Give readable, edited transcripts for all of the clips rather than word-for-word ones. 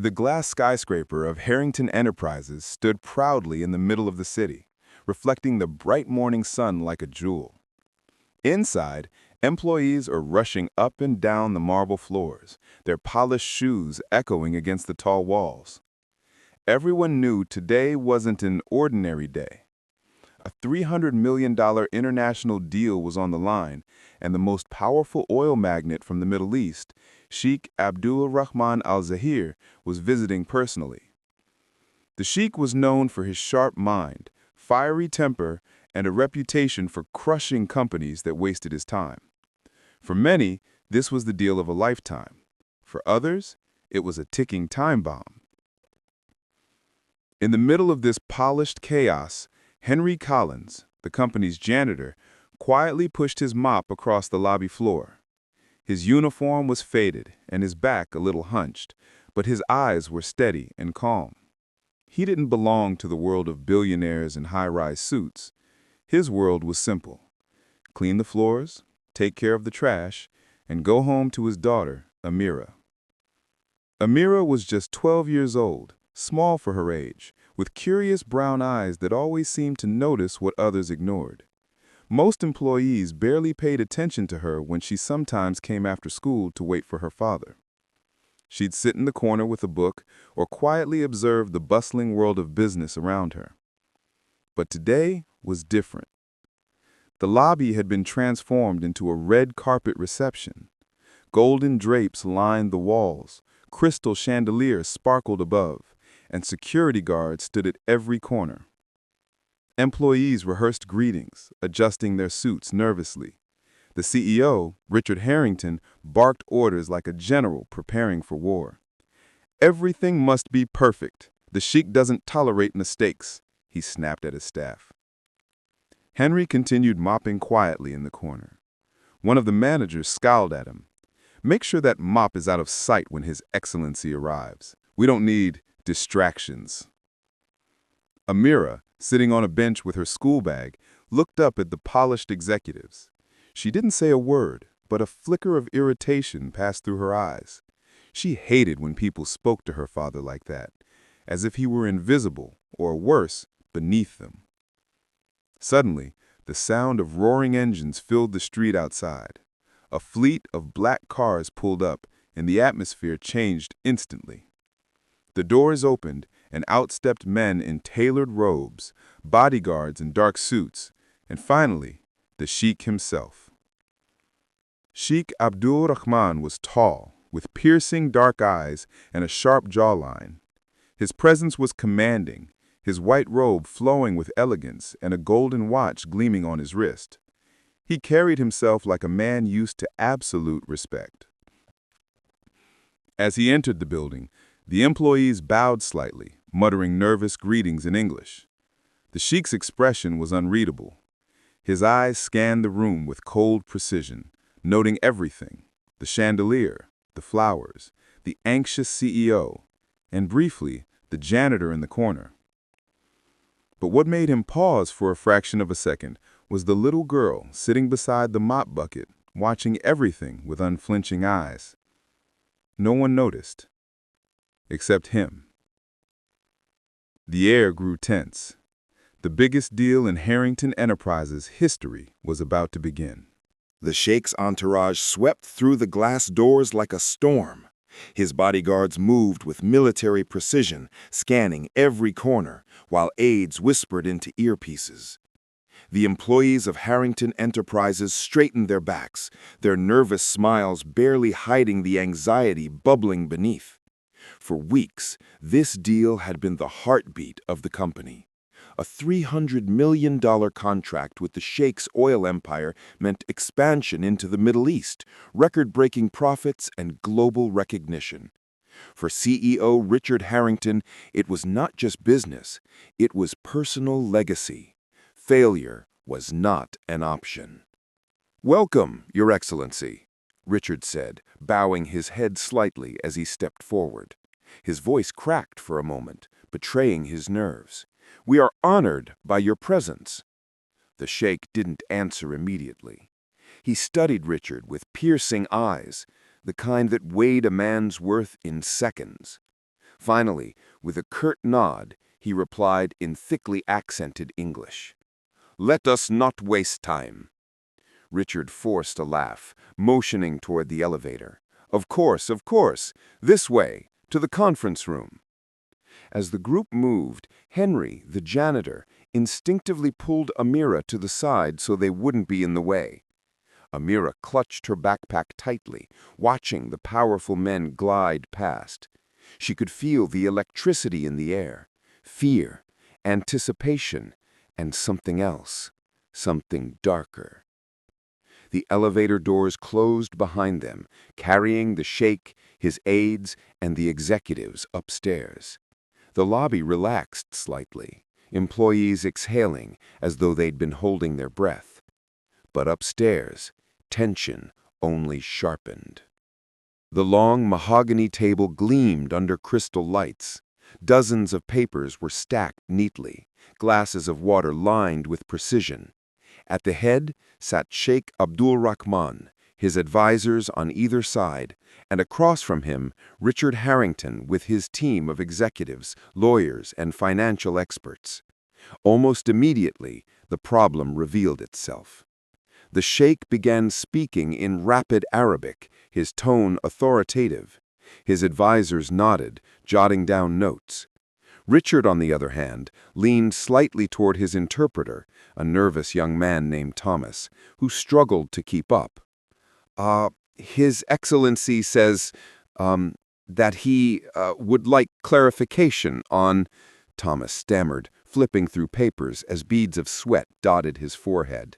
The glass skyscraper of Harrington Enterprises stood proudly in the middle of the city, reflecting the bright morning sun like a jewel. Inside, employees are rushing up and down the marble floors, their polished shoes echoing against the tall walls. Everyone knew today wasn't an ordinary day. A $300 million international deal was on the line, and the most powerful oil magnate from the Middle East, Sheikh Abdul Rahman al-Zahir, was visiting personally. The Sheikh was known for his sharp mind, fiery temper, and a reputation for crushing companies that wasted his time. For many, this was the deal of a lifetime. For others, it was a ticking time bomb. In the middle of this polished chaos, Henry Collins, the company's janitor, quietly pushed his mop across the lobby floor. His uniform was faded and his back a little hunched, but his eyes were steady and calm. He didn't belong to the world of billionaires in high-rise suits. His world was simple: clean the floors, take care of the trash, and go home to his daughter, Amira. Amira was just 12 years old, small for her age, with curious brown eyes that always seemed to notice what others ignored. Most employees barely paid attention to her when she sometimes came after school to wait for her father. She'd sit in the corner with a book or quietly observe the bustling world of business around her. But today was different. The lobby had been transformed into a red carpet reception. Golden drapes lined the walls, crystal chandeliers sparkled above, and security guards stood at every corner. Employees rehearsed greetings, adjusting their suits nervously. The CEO, Richard Harrington, barked orders like a general preparing for war. "Everything must be perfect. The Sheikh doesn't tolerate mistakes," he snapped at his staff. Henry continued mopping quietly in the corner. One of the managers scowled at him. "Make sure that mop is out of sight when His Excellency arrives. We don't need distractions." Amira, sitting on a bench with her school bag, looked up at the polished executives. She didn't say a word, but a flicker of irritation passed through her eyes. She hated when people spoke to her father like that, as if he were invisible, or worse, beneath them. Suddenly, the sound of roaring engines filled the street outside. A fleet of black cars pulled up, and the atmosphere changed instantly. The doors opened, and out stepped men in tailored robes, bodyguards in dark suits, and finally, the Sheikh himself. Sheikh Abdul Rahman was tall, with piercing dark eyes and a sharp jawline. His presence was commanding, his white robe flowing with elegance and a golden watch gleaming on his wrist. He carried himself like a man used to absolute respect. As he entered the building, the employees bowed slightly, muttering nervous greetings in English. The Sheikh's expression was unreadable. His eyes scanned the room with cold precision, noting everything: the chandelier, the flowers, the anxious CEO, and briefly, the janitor in the corner. But what made him pause for a fraction of a second was the little girl sitting beside the mop bucket, watching everything with unflinching eyes. No one noticed, except him. The air grew tense. The biggest deal in Harrington Enterprises' history was about to begin. The Sheikh's entourage swept through the glass doors like a storm. His bodyguards moved with military precision, scanning every corner, while aides whispered into earpieces. The employees of Harrington Enterprises straightened their backs, their nervous smiles barely hiding the anxiety bubbling beneath. For weeks, this deal had been the heartbeat of the company. A $300 million contract with the Sheikh's oil empire meant expansion into the Middle East, record-breaking profits, and global recognition. For CEO Richard Harrington, it was not just business, it was personal legacy. Failure was not an option. "Welcome, Your Excellency," Richard said, bowing his head slightly as he stepped forward. His voice cracked for a moment, betraying his nerves. "We are honored by your presence." The Sheikh didn't answer immediately. He studied Richard with piercing eyes, the kind that weighed a man's worth in seconds. Finally, with a curt nod, he replied in thickly accented English. "Let us not waste time." Richard forced a laugh, motioning toward the elevator. Of course, this way, to the conference room." As the group moved, Henry, the janitor, instinctively pulled Amira to the side so they wouldn't be in the way. Amira clutched her backpack tightly, watching the powerful men glide past. She could feel the electricity in the air, fear, anticipation, and something else, something darker. The elevator doors closed behind them, carrying the sheikh, his aides, and the executives upstairs. The lobby relaxed slightly, employees exhaling as though they'd been holding their breath. But upstairs, tension only sharpened. The long mahogany table gleamed under crystal lights. Dozens of papers were stacked neatly, glasses of water lined with precision. At the head sat Sheikh Abdul Rahman, his advisors on either side, and across from him, Richard Harrington with his team of executives, lawyers, and financial experts. Almost immediately, the problem revealed itself. The sheikh began speaking in rapid Arabic, his tone authoritative. His advisors nodded, jotting down notes. Richard, on the other hand, leaned slightly toward his interpreter, a nervous young man named Thomas, who struggled to keep up. His Excellency says, that he would like clarification on," Thomas stammered, flipping through papers as beads of sweat dotted his forehead.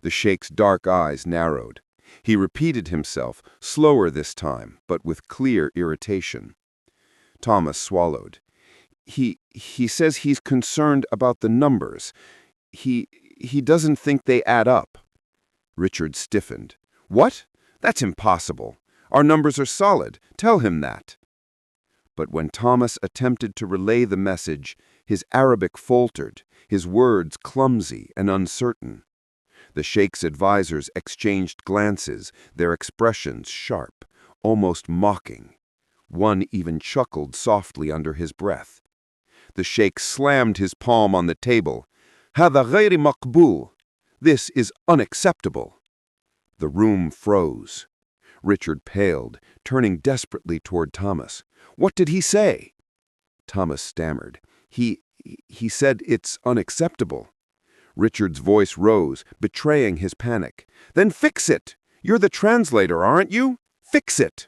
The sheikh's dark eyes narrowed. He repeated himself, slower this time, but with clear irritation. Thomas swallowed. He says he's concerned about the numbers. He doesn't think they add up." Richard stiffened. "What? That's impossible. Our numbers are solid. Tell him that." But when Thomas attempted to relay the message, his Arabic faltered, his words clumsy and uncertain. The sheikh's advisors exchanged glances, their expressions sharp, almost mocking. One even chuckled softly under his breath. The sheikh slammed his palm on the table. "هذا غير مقبول. This is unacceptable." The room froze. Richard paled, turning desperately toward Thomas. "What did he say?" Thomas stammered. He said it's unacceptable." Richard's voice rose, betraying his panic. "Then fix it! You're the translator, aren't you? Fix it!"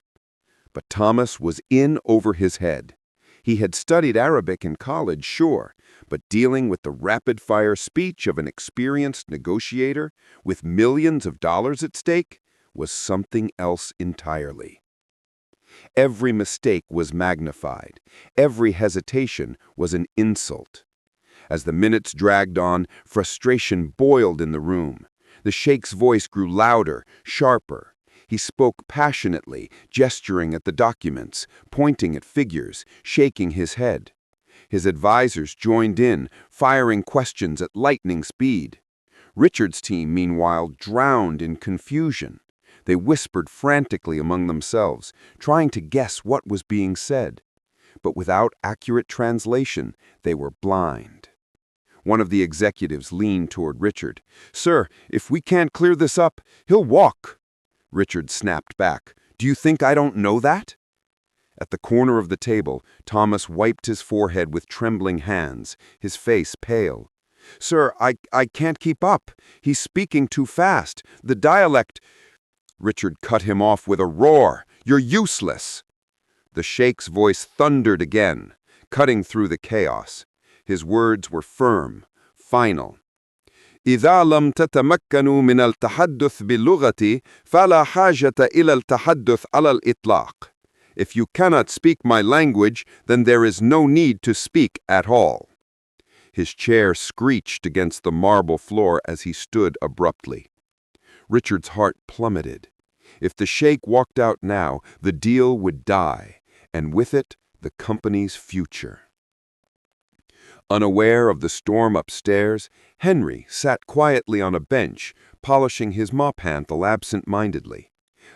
But Thomas was in over his head. He had studied Arabic in college, sure, but dealing with the rapid-fire speech of an experienced negotiator with millions of dollars at stake was something else entirely. Every mistake was magnified. Every hesitation was an insult. As the minutes dragged on, frustration boiled in the room. The sheikh's voice grew louder, sharper. He spoke passionately, gesturing at the documents, pointing at figures, shaking his head. His advisors joined in, firing questions at lightning speed. Richard's team, meanwhile, drowned in confusion. They whispered frantically among themselves, trying to guess what was being said. But without accurate translation, they were blind. One of the executives leaned toward Richard. "Sir, if we can't clear this up, he'll walk." Richard snapped back. "Do you think I don't know that?" At the corner of the table, Thomas wiped his forehead with trembling hands, his face pale. "Sir, I can't keep up. He's speaking too fast. The dialect—" Richard cut him off with a roar. "You're useless!" The sheikh's voice thundered again, cutting through the chaos. His words were firm, final. إذا لم تتمكنوا من التحدث باللغة فلا حاجة إلى التحدث على الإطلاق. If you cannot speak my language, then there is no need to speak at all. His chair screeched against the marble floor as he stood abruptly. Richard's heart plummeted. If the sheikh walked out now, the deal would die, and with it, the company's future. Unaware of the storm upstairs, Henry sat quietly on a bench, polishing his mop handle absent-mindedly.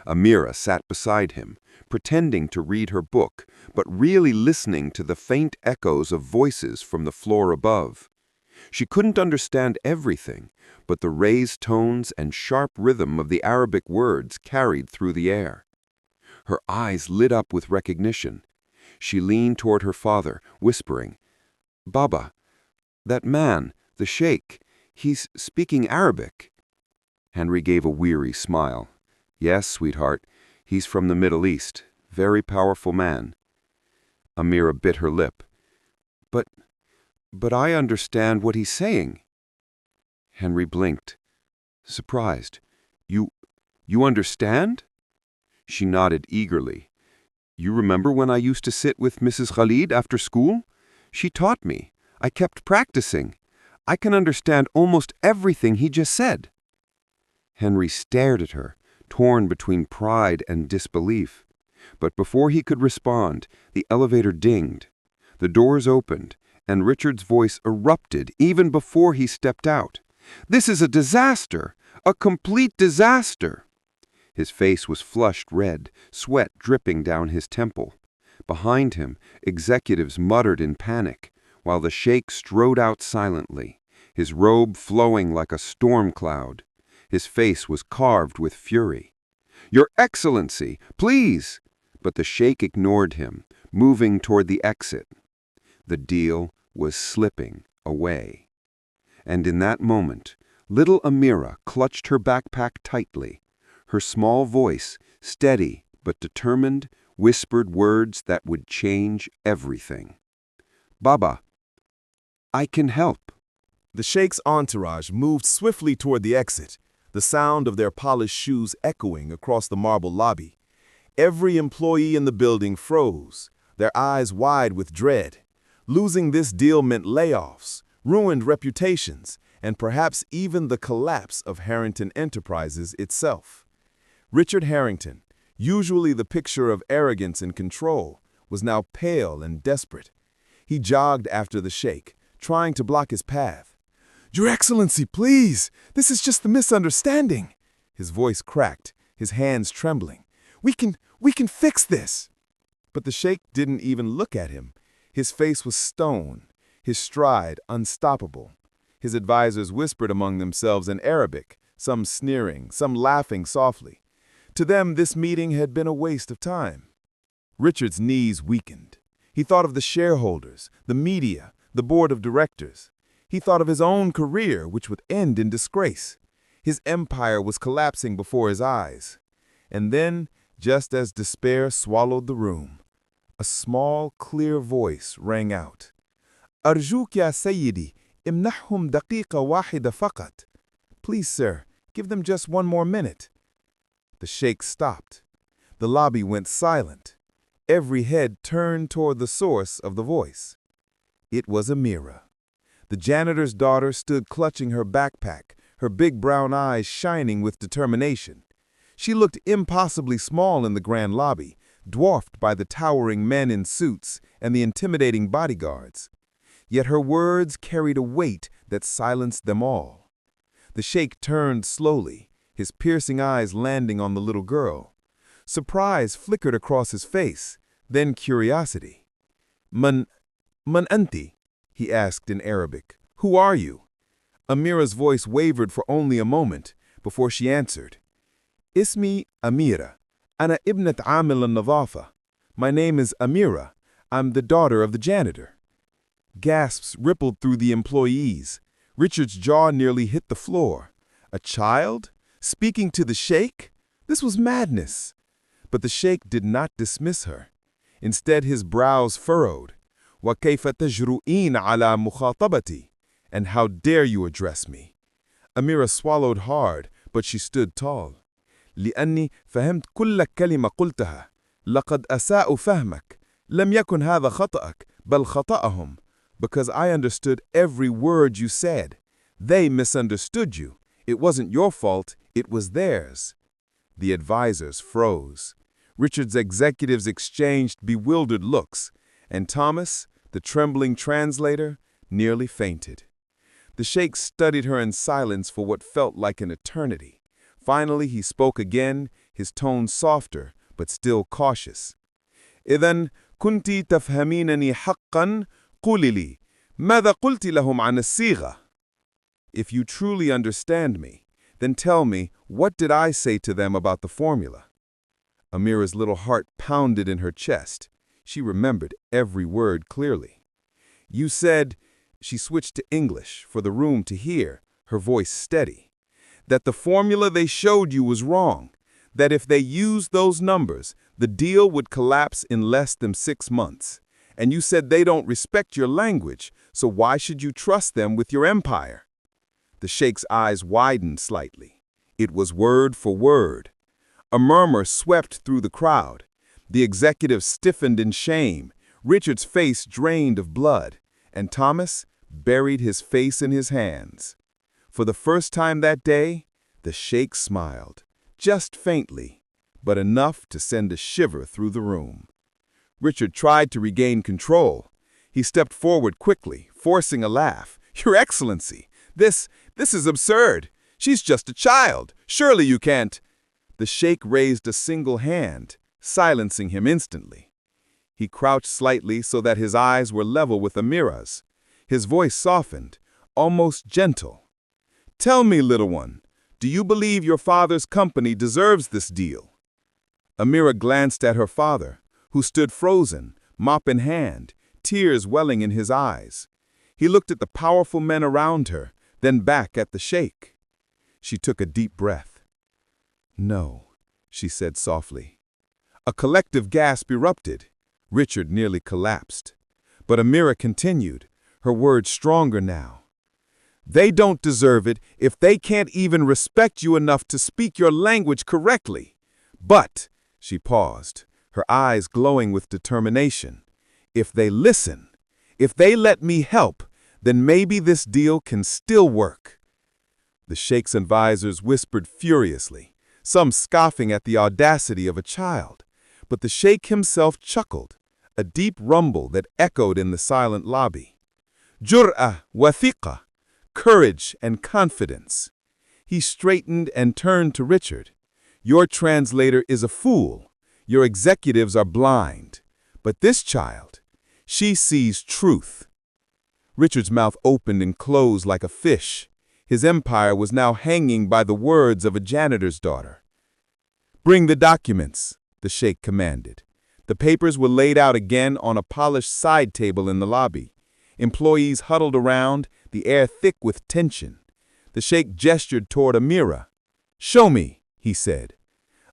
Amira sat beside him, pretending to read her book, but really listening to the faint echoes of voices from the floor above. She couldn't understand everything, but the raised tones and sharp rhythm of the Arabic words carried through the air. Her eyes lit up with recognition. She leaned toward her father, whispering, "Baba, that man, the sheikh, he's speaking Arabic." Henry gave a weary smile. "Yes, sweetheart, he's from the Middle East. Very powerful man." Amira bit her lip. But I understand what he's saying." Henry blinked, surprised. You understand?" She nodded eagerly. "You remember when I used to sit with Mrs. Khalid after school? She taught me. I kept practicing. I can understand almost everything he just said." Henry stared at her, torn between pride and disbelief. But before he could respond, the elevator dinged. The doors opened, and Richard's voice erupted even before he stepped out. "This is a disaster! A complete disaster!" His face was flushed red, sweat dripping down his temple. Behind him, executives muttered in panic, while the sheikh strode out silently, his robe flowing like a storm cloud. His face was carved with fury. "Your Excellency, please!" But the sheikh ignored him, moving toward the exit. The deal was slipping away. And in that moment, little Amira clutched her backpack tightly. Her small voice, steady but determined, whispered words that would change everything. "Baba, I can help." The sheikh's entourage moved swiftly toward the exit, the sound of their polished shoes echoing across the marble lobby. Every employee in the building froze, their eyes wide with dread. Losing this deal meant layoffs, ruined reputations, and perhaps even the collapse of Harrington Enterprises itself. Richard Harrington, usually the picture of arrogance and control, was now pale and desperate. He jogged after the sheikh, trying to block his path. "Your Excellency, please! This is just a misunderstanding!" His voice cracked, his hands trembling. We can fix this!" But the sheikh didn't even look at him. His face was stone, his stride unstoppable. His advisors whispered among themselves in Arabic, some sneering, some laughing softly. To them, this meeting had been a waste of time. Richard's knees weakened. He thought of the shareholders, the media, the board of directors. He thought of his own career, which would end in disgrace. His empire was collapsing before his eyes. And then, just as despair swallowed the room, a small, clear voice rang out. "Arjuk ya Sayyidi, imnahhum daqiqa wahida faqat." "Please, sir, give them just one more minute." The sheikh stopped. The lobby went silent. Every head turned toward the source of the voice. It was Amira. The janitor's daughter stood clutching her backpack, her big brown eyes shining with determination. She looked impossibly small in the grand lobby, dwarfed by the towering men in suits and the intimidating bodyguards. Yet her words carried a weight that silenced them all. The sheikh turned slowly, his piercing eyes landing on the little girl. Surprise flickered across his face, then curiosity. Man anti?" he asked in Arabic. "Who are you?" Amira's voice wavered for only a moment before she answered. "Ismi Amira. Ana ibnat amil al-nadafa. My name is Amira. I'm the daughter of the janitor." Gasps rippled through the employees. Richard's jaw nearly hit the floor. A child? Speaking to the sheikh? This was madness. But the sheikh did not dismiss her. Instead, his brows furrowed. وَكَيْفَ تَجْرُؤِينَ عَلَى مُخَاطَبَتِي? And how dare you address me? Amira swallowed hard, but she stood tall. لأني فهمت كل كلمة قلتها. لقد أساءوا فهمك. لم يكن هذا خطأك بل خطأهم. Because I understood every word you said. They misunderstood you. It wasn't your fault, it was theirs. The advisors froze. Richard's executives exchanged bewildered looks, and Thomas, the trembling translator, nearly fainted. The sheikh studied her in silence for what felt like an eternity. Finally, he spoke again, his tone softer but still cautious. إذن كنت تفهمينني حقا قولي لي ماذا قلت لهم عن الصيغة? If you truly understand me, then tell me, what did I say to them about the formula? Amira's little heart pounded in her chest. She remembered every word clearly. You said, she switched to English for the room to hear, her voice steady, that the formula they showed you was wrong, that if they used those numbers, the deal would collapse in less than 6 months. And you said they don't respect your language, so why should you trust them with your empire? The Sheikh's eyes widened slightly. It was word for word. A murmur swept through the crowd. The executive stiffened in shame. Richard's face drained of blood, and Thomas buried his face in his hands. For the first time that day, the Sheikh smiled, just faintly, but enough to send a shiver through the room. Richard tried to regain control. He stepped forward quickly, forcing a laugh. Your Excellency, this is absurd. She's just a child. Surely you can't. The Sheikh raised a single hand, silencing him instantly. He crouched slightly so that his eyes were level with Amira's. His voice softened, almost gentle. Tell me, little one, do you believe your father's company deserves this deal? Amira glanced at her father, who stood frozen, mop in hand, tears welling in his eyes. He looked at the powerful men around her, then back at the Sheikh. She took a deep breath. No, she said softly. A collective gasp erupted. Richard nearly collapsed. But Amira continued, her words stronger now. They don't deserve it if they can't even respect you enough to speak your language correctly. But, she paused, her eyes glowing with determination, if they listen, if they let me help, then maybe this deal can still work. The Sheikh's advisors whispered furiously, some scoffing at the audacity of a child, but the Sheikh himself chuckled, a deep rumble that echoed in the silent lobby. Jur'ah wa thiqa, courage and confidence. He straightened and turned to Richard. Your translator is a fool. Your executives are blind. But this child, she sees truth. Richard's mouth opened and closed like a fish. His empire was now hanging by the words of a janitor's daughter. Bring the documents, the Sheikh commanded. The papers were laid out again on a polished side table in the lobby. Employees huddled around, the air thick with tension. The Sheikh gestured toward Amira. Show me, he said.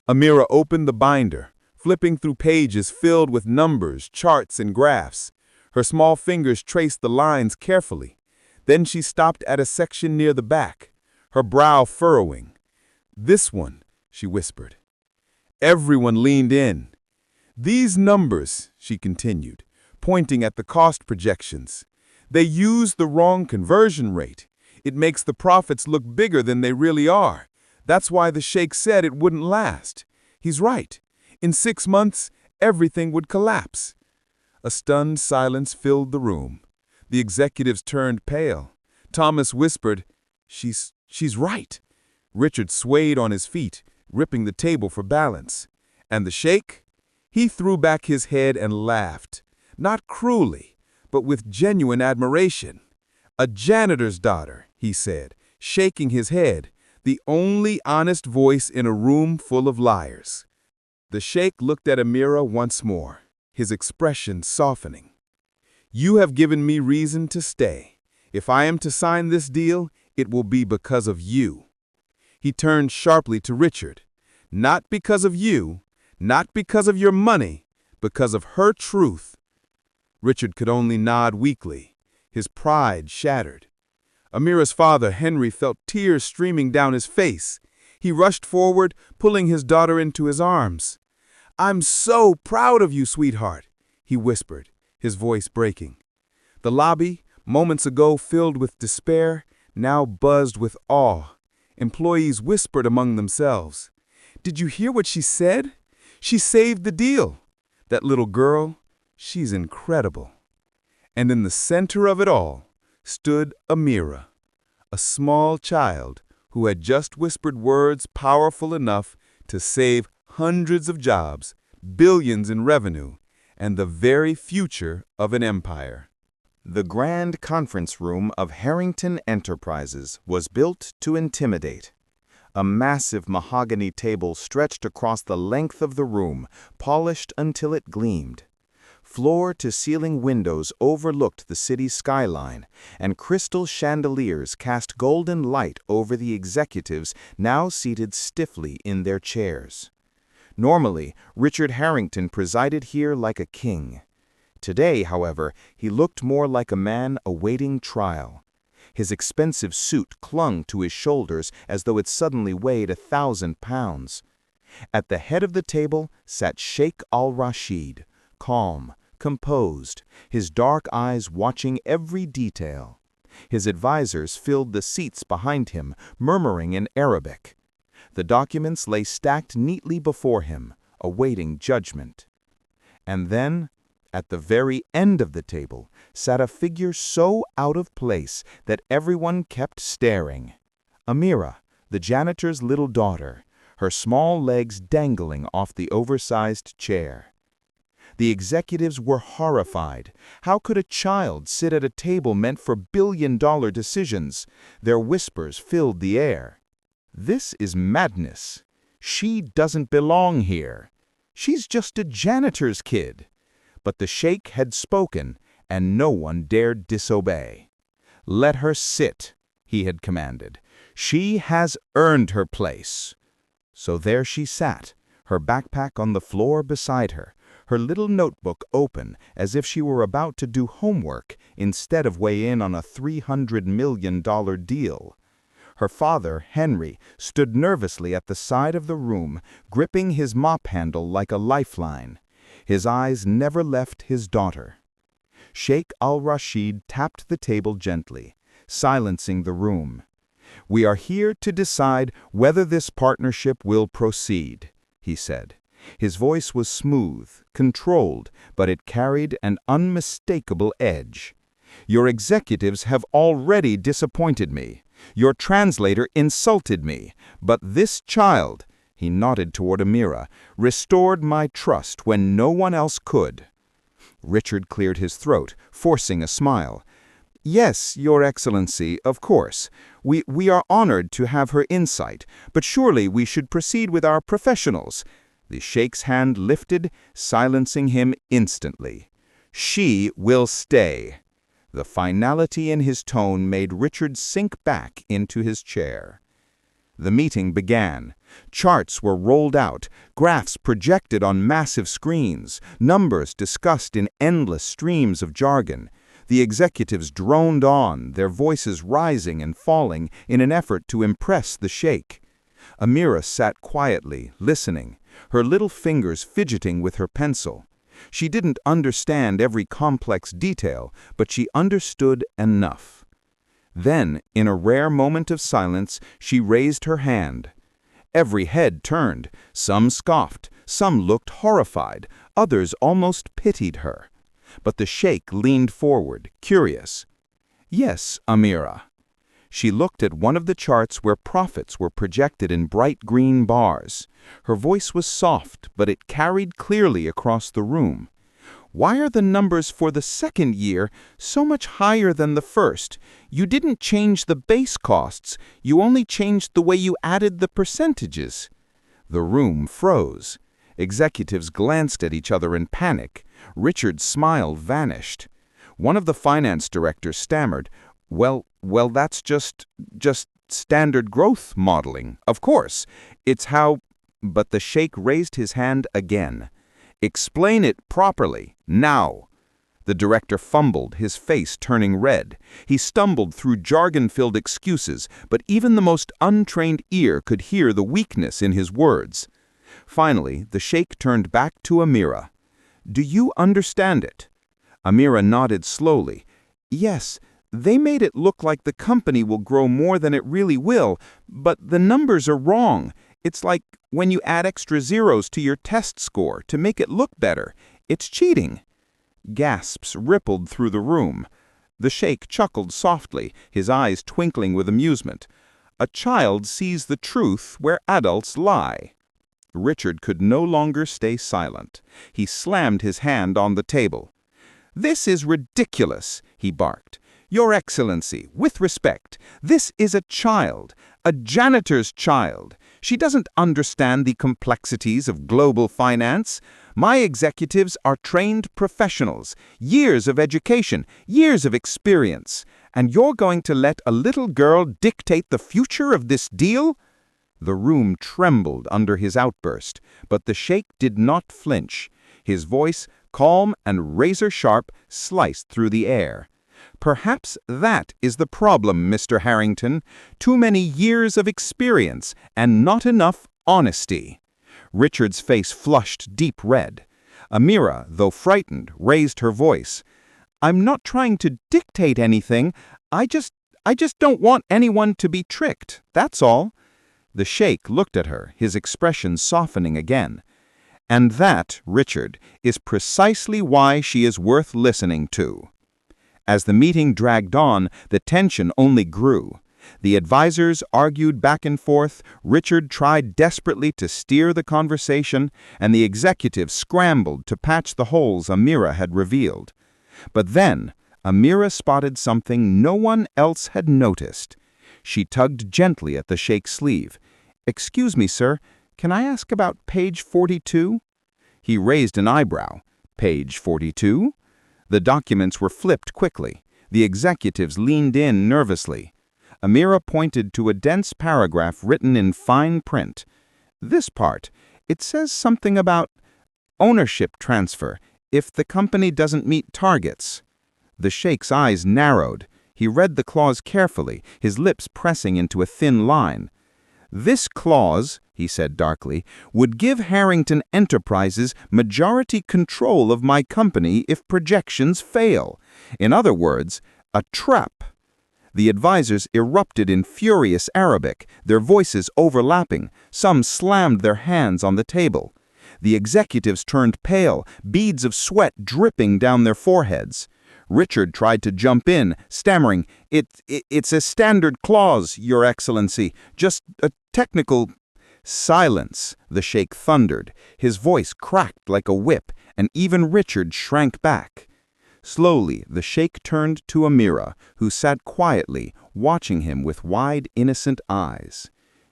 Amira opened the binder, flipping through pages filled with numbers, charts, and graphs. Her small fingers traced the lines carefully. Then she stopped at a section near the back, her brow furrowing. This one, she whispered. Everyone leaned in. These numbers, she continued, pointing at the cost projections. They use the wrong conversion rate. It makes the profits look bigger than they really are. That's why the Sheikh said it wouldn't last. He's right. In 6 months, everything would collapse. A stunned silence filled the room. The executives turned pale. Thomas whispered, She's right. Richard swayed on his feet, ripping the table for balance. And the Sheikh? He threw back his head and laughed, not cruelly, but with genuine admiration. A janitor's daughter, he said, shaking his head, the only honest voice in a room full of liars. The Sheikh looked at Amira once more, his expression softening. You have given me reason to stay. If I am to sign this deal, it will be because of you. He turned sharply to Richard. Not because of you, not because of your money, because of her truth. Richard could only nod weakly, his pride shattered. Amira's father, Henry, felt tears streaming down his face. He rushed forward, pulling his daughter into his arms. I'm so proud of you, sweetheart, he whispered, his voice breaking. The lobby, moments ago filled with despair, now buzzed with awe. Employees whispered among themselves. Did you hear what she said? She saved the deal. That little girl, she's incredible. And in the center of it all stood Amira, a small child who had just whispered words powerful enough to save hundreds of jobs, billions in revenue, and the very future of an empire. The grand conference room of Harrington Enterprises was built to intimidate. A massive mahogany table stretched across the length of the room, polished until it gleamed. Floor-to-ceiling windows overlooked the city's skyline, and crystal chandeliers cast golden light over the executives now seated stiffly in their chairs. Normally, Richard Harrington presided here like a king. Today, however, he looked more like a man awaiting trial. His expensive suit clung to his shoulders as though it suddenly weighed 1,000 pounds. At the head of the table sat Sheikh al-Rashid, calm, composed, his dark eyes watching every detail. His advisors filled the seats behind him, murmuring in Arabic. The documents lay stacked neatly before him, awaiting judgment. And then, at the very end of the table, sat a figure so out of place that everyone kept staring. Amira, the janitor's little daughter, her small legs dangling off the oversized chair. The executives were horrified. How could a child sit at a table meant for billion-dollar decisions? Their whispers filled the air. "This is madness. She doesn't belong here. She's just a janitor's kid." But the sheikh had spoken, and no one dared disobey. "Let her sit," he had commanded. "She has earned her place." So there she sat, her backpack on the floor beside her, her little notebook open as if she were about to do homework instead of weigh in on a $300 million deal. Her father, Henry, stood nervously at the side of the room, gripping his mop handle like a lifeline. His eyes never left his daughter. Sheikh al-Rashid tapped the table gently, silencing the room. "We are here to decide whether this partnership will proceed," he said. His voice was smooth, controlled, but it carried an unmistakable edge. "Your executives have already disappointed me. Your translator insulted me, but this child," he nodded toward Amira, "restored my trust when no one else could." Richard cleared his throat, forcing a smile. "Yes, Your Excellency, of course. We are honored to have her insight, but surely we should proceed with our professionals." The sheikh's hand lifted, silencing him instantly. "She will stay." The finality in his tone made Richard sink back into his chair. The meeting began. Charts were rolled out, graphs projected on massive screens, numbers discussed in endless streams of jargon. The executives droned on, their voices rising and falling in an effort to impress the sheikh. Amira sat quietly, listening, her little fingers fidgeting with her pencil. She didn't understand every complex detail, but she understood enough. Then, in a rare moment of silence, she raised her hand. Every head turned. Some scoffed, some looked horrified, others almost pitied her. But the sheikh leaned forward, curious. "Yes, Amira." She looked at one of the charts where profits were projected in bright green bars. Her voice was soft, but it carried clearly across the room. "Why are the numbers for the second year so much higher than the first? You didn't change the base costs, you only changed the way you added the percentages." The room froze. Executives glanced at each other in panic. Richard's smile vanished. One of the finance directors stammered, Well, that's just standard growth modeling. Of course, it's how—" But the sheikh raised his hand again. "Explain it properly, now." The director fumbled, his face turning red. He stumbled through jargon-filled excuses, but even the most untrained ear could hear the weakness in his words. Finally, the sheikh turned back to Amira. "Do you understand it?" Amira nodded slowly. "Yes. They made it look like the company will grow more than it really will, but the numbers are wrong. It's like when you add extra zeros to your test score to make it look better. It's cheating." Gasps rippled through the room. The sheikh chuckled softly, his eyes twinkling with amusement. "A child sees the truth where adults lie." Richard could no longer stay silent. He slammed his hand on the table. "This is ridiculous," he barked. "Your Excellency, with respect, this is a child, a janitor's child. She doesn't understand the complexities of global finance. My executives are trained professionals, years of education, years of experience. And you're going to let a little girl dictate the future of this deal?" The room trembled under his outburst, but the sheikh did not flinch. His voice, calm and razor-sharp, sliced through the air. "Perhaps that is the problem, Mr. Harrington. Too many years of experience and not enough honesty." Richard's face flushed deep red. Amira, though frightened, raised her voice. "I'm not trying to dictate anything. I just don't want anyone to be tricked, that's all." The sheikh looked at her, his expression softening again. "And that, Richard, is precisely why she is worth listening to." As the meeting dragged on, the tension only grew. The advisors argued back and forth, Richard tried desperately to steer the conversation, and the executives scrambled to patch the holes Amira had revealed. But then, Amira spotted something no one else had noticed. She tugged gently at the sheikh's sleeve. "Excuse me, sir, can I ask about page 42? He raised an eyebrow. "Page 42? The documents were flipped quickly. The executives leaned in nervously. Amira pointed to a dense paragraph written in fine print. "This part, it says something about ownership transfer if the company doesn't meet targets." The sheikh's eyes narrowed. He read the clause carefully, his lips pressing into a thin line. "This clause," he said darkly, "would give Harrington Enterprises majority control of my company if projections fail. In other words, a trap." The advisors erupted in furious Arabic, their voices overlapping. Some slammed their hands on the table. The executives turned pale, beads of sweat dripping down their foreheads. Richard tried to jump in, stammering, It's a standard clause, Your Excellency, just a technical—" "Silence," the sheikh thundered. His voice cracked like a whip, and even Richard shrank back. Slowly, the sheikh turned to Amira, who sat quietly, watching him with wide, innocent eyes.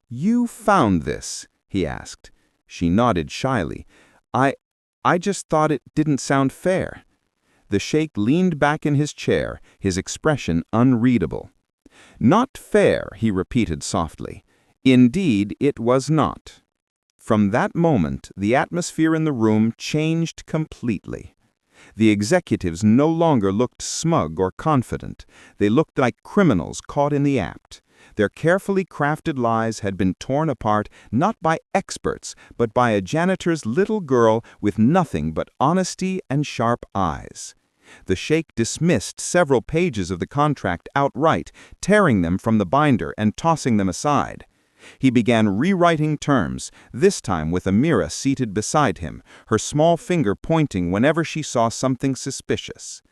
"You found this?" he asked. She nodded shyly. I just thought it didn't sound fair." The sheikh leaned back in his chair, his expression unreadable. "Not fair," he repeated softly. "Indeed, it was not." From that moment, the atmosphere in the room changed completely. The executives no longer looked smug or confident. They looked like criminals caught in the act. Their carefully crafted lies had been torn apart not by experts, but by a janitor's little girl with nothing but honesty and sharp eyes. The sheikh dismissed several pages of the contract outright, tearing them from the binder and tossing them aside. He began rewriting terms, this time with Amira seated beside him, her small finger pointing whenever she saw something suspicious.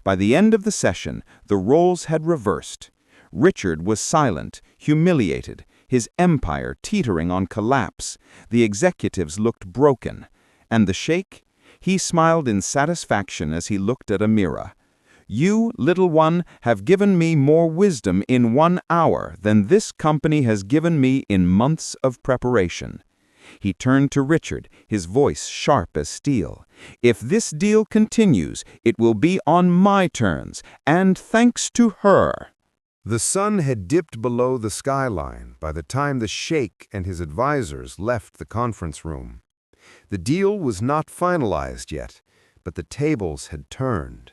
By the end of the session, the roles had reversed. Richard was silent, humiliated, his empire teetering on collapse. The executives looked broken. And the sheikh? He smiled in satisfaction as he looked at Amira. "You, little one, have given me more wisdom in 1 hour than this company has given me in months of preparation." He turned to Richard, his voice sharp as steel. "If this deal continues, it will be on my terms, and thanks to her." The sun had dipped below the skyline by the time the sheikh and his advisors left the conference room. The deal was not finalized yet, but the tables had turned.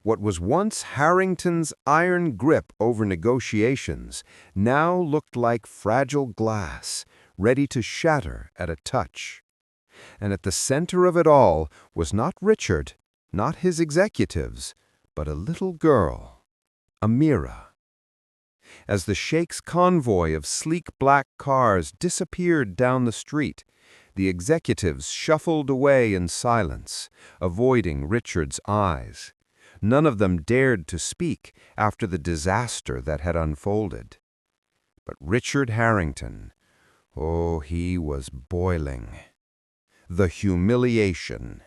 What was once Harrington's iron grip over negotiations now looked like fragile glass, ready to shatter at a touch. And at the center of it all was not Richard, not his executives, but a little girl, Amira. As the sheikh's convoy of sleek black cars disappeared down the street, the executives shuffled away in silence, avoiding Richard's eyes. None of them dared to speak after the disaster that had unfolded. But Richard Harrington, Oh, he was boiling. The humiliation.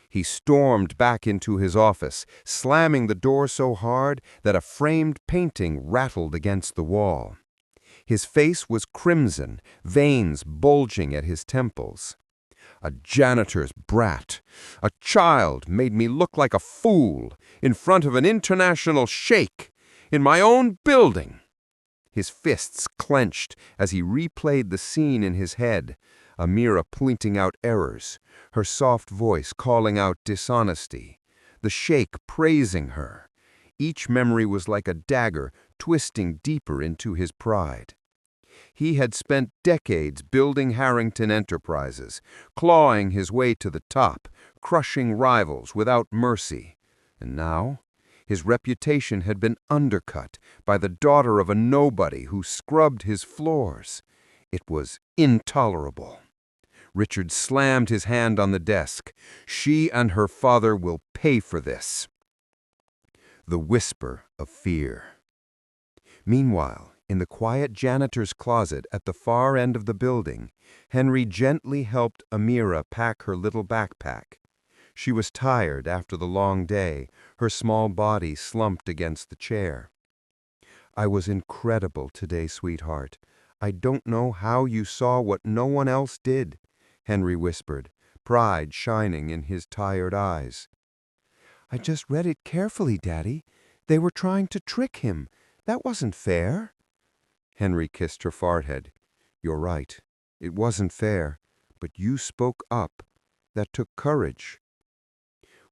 He stormed back into his office, slamming the door so hard that a framed painting rattled against the wall. His face was crimson, veins bulging at his temples. A janitor's brat, a child, made me look like a fool in front of an international sheikh in my own building. His fists clenched as he replayed the scene in his head, Amira pointing out errors, her soft voice calling out dishonesty, the sheikh praising her. Each memory was like a dagger twisting deeper into his pride. He had spent decades building Harrington Enterprises, clawing his way to the top, crushing rivals without mercy. And now, his reputation had been undercut by the daughter of a nobody who scrubbed his floors. It was intolerable. Richard slammed his hand on the desk. She and her father will pay for this. The whisper of fear. Meanwhile, in the quiet janitor's closet at the far end of the building, Henry gently helped Amira pack her little backpack. She was tired after the long day, her small body slumped against the chair. "I was incredible today, sweetheart. I don't know how you saw what no one else did," Henry whispered, pride shining in his tired eyes. "I just read it carefully, Daddy. They were trying to trick him. That wasn't fair." Henry kissed her forehead. "You're right. It wasn't fair. But you spoke up. That took courage."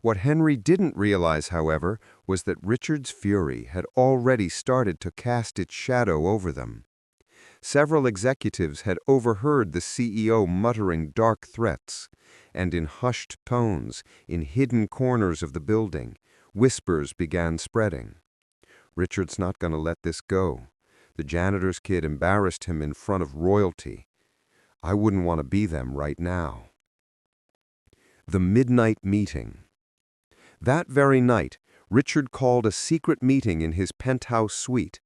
What Henry didn't realize, however, was that Richard's fury had already started to cast its shadow over them. Several executives had overheard the CEO muttering dark threats, and in hushed tones, in hidden corners of the building, whispers began spreading. "Richard's not going to let this go. The janitor's kid embarrassed him in front of royalty. I wouldn't want to be them right now." The midnight meeting. That very night, Richard called a secret meeting in his penthouse suite.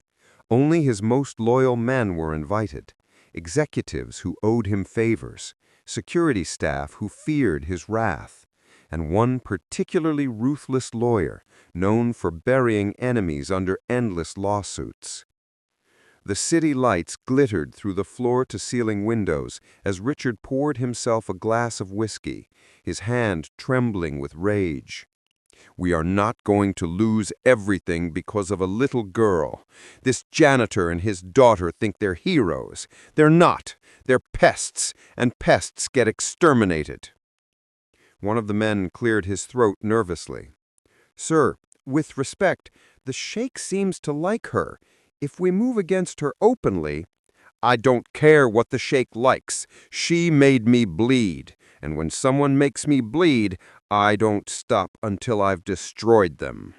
Only his most loyal men were invited, executives who owed him favors, security staff who feared his wrath, and one particularly ruthless lawyer known for burying enemies under endless lawsuits. The city lights glittered through the floor-to-ceiling windows as Richard poured himself a glass of whiskey, his hand trembling with rage. "We are not going to lose everything because of a little girl. This janitor and his daughter think they're heroes. They're not. They're pests, and pests get exterminated." One of the men cleared his throat nervously. "Sir, with respect, the sheikh seems to like her. If we move against her openly—" "I don't care what the sheikh likes. She made me bleed. And when someone makes me bleed, I don't stop until I've destroyed them."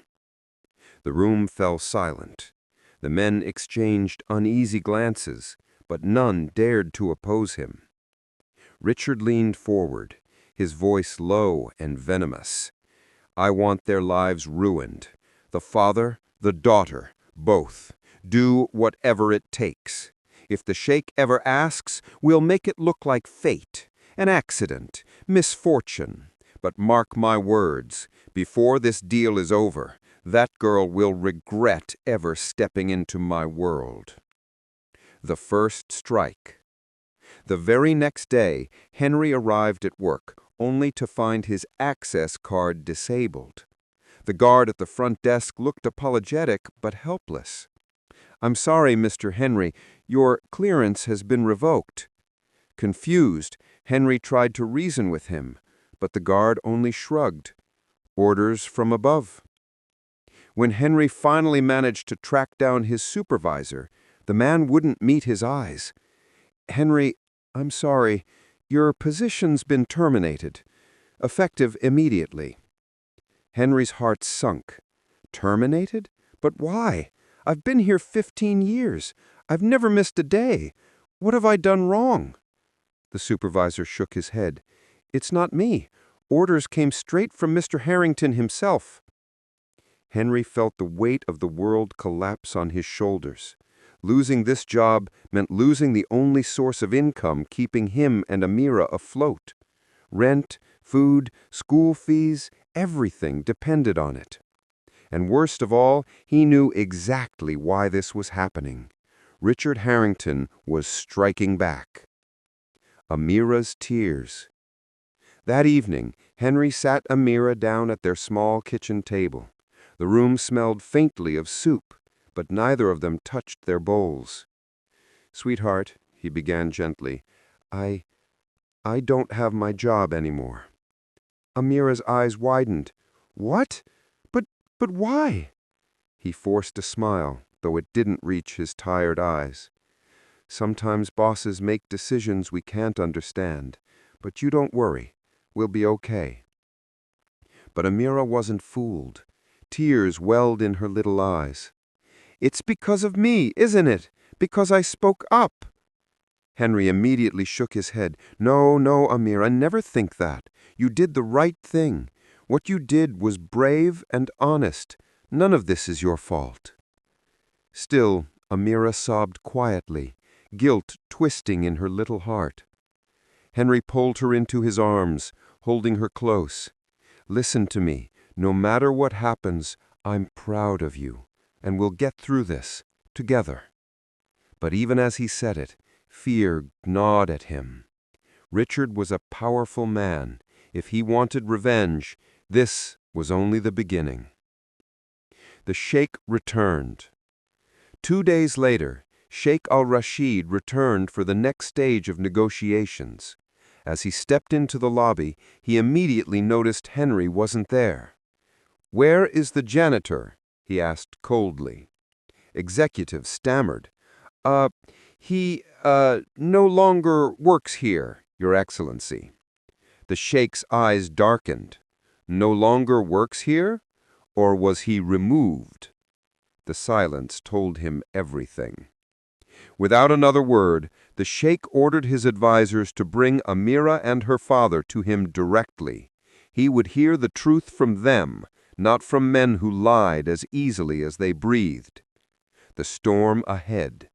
The room fell silent. The men exchanged uneasy glances, but none dared to oppose him. Richard leaned forward, his voice low and venomous. "I want their lives ruined. The father, the daughter, both. Do whatever it takes. If the sheikh ever asks, we'll make it look like fate, an accident, misfortune. But mark my words, before this deal is over, that girl will regret ever stepping into my world." The first strike. The very next day, Henry arrived at work, only to find his access card disabled. The guard at the front desk looked apologetic but helpless. "I'm sorry, Mr. Henry, your clearance has been revoked." Confused, Henry tried to reason with him, but the guard only shrugged. Orders from above. When Henry finally managed to track down his supervisor, the man wouldn't meet his eyes. "Henry, I'm sorry, your position's been terminated. Effective immediately." Henry's heart sunk. Terminated? But why? I've been here 15 years. I've never missed a day. What have I done wrong? The supervisor shook his head. "It's not me. Orders came straight from Mr. Harrington himself." Henry felt the weight of the world collapse on his shoulders. Losing this job meant losing the only source of income keeping him and Amira afloat. Rent, food, school fees, everything depended on it. And worst of all, he knew exactly why this was happening. Richard Harrington was striking back. Amira's tears. That evening, Henry sat Amira down at their small kitchen table. The room smelled faintly of soup, but neither of them touched their bowls. "Sweetheart," he began gently, I don't have my job anymore." Amira's eyes widened. "What? But why?" He forced a smile, though it didn't reach his tired eyes. "Sometimes bosses make decisions we can't understand, but you don't worry. We'll be okay." But Amira wasn't fooled. Tears welled in her little eyes. "It's because of me, isn't it? Because I spoke up." Henry immediately shook his head. No, Amira, never think that. You did the right thing. What you did was brave and honest. None of this is your fault." Still, Amira sobbed quietly, guilt twisting in her little heart. Henry pulled her into his arms, holding her close. "Listen to me. No matter what happens, I'm proud of you, and we'll get through this, together." But even as he said it, fear gnawed at him. Richard was a powerful man. If he wanted revenge, this was only the beginning. The Sheikh returned. 2 days later, Sheikh al-Rashid returned for the next stage of negotiations. As he stepped into the lobby, he immediately noticed Henry wasn't there. "Where is the janitor?" he asked coldly. Executive stammered. He no longer works here, Your Excellency." The Sheikh's eyes darkened. "No longer works here? Or was he removed?" The silence told him everything. Without another word, the Sheikh ordered his advisers to bring Amira and her father to him directly. He would hear the truth from them, not from men who lied as easily as they breathed. The storm ahead.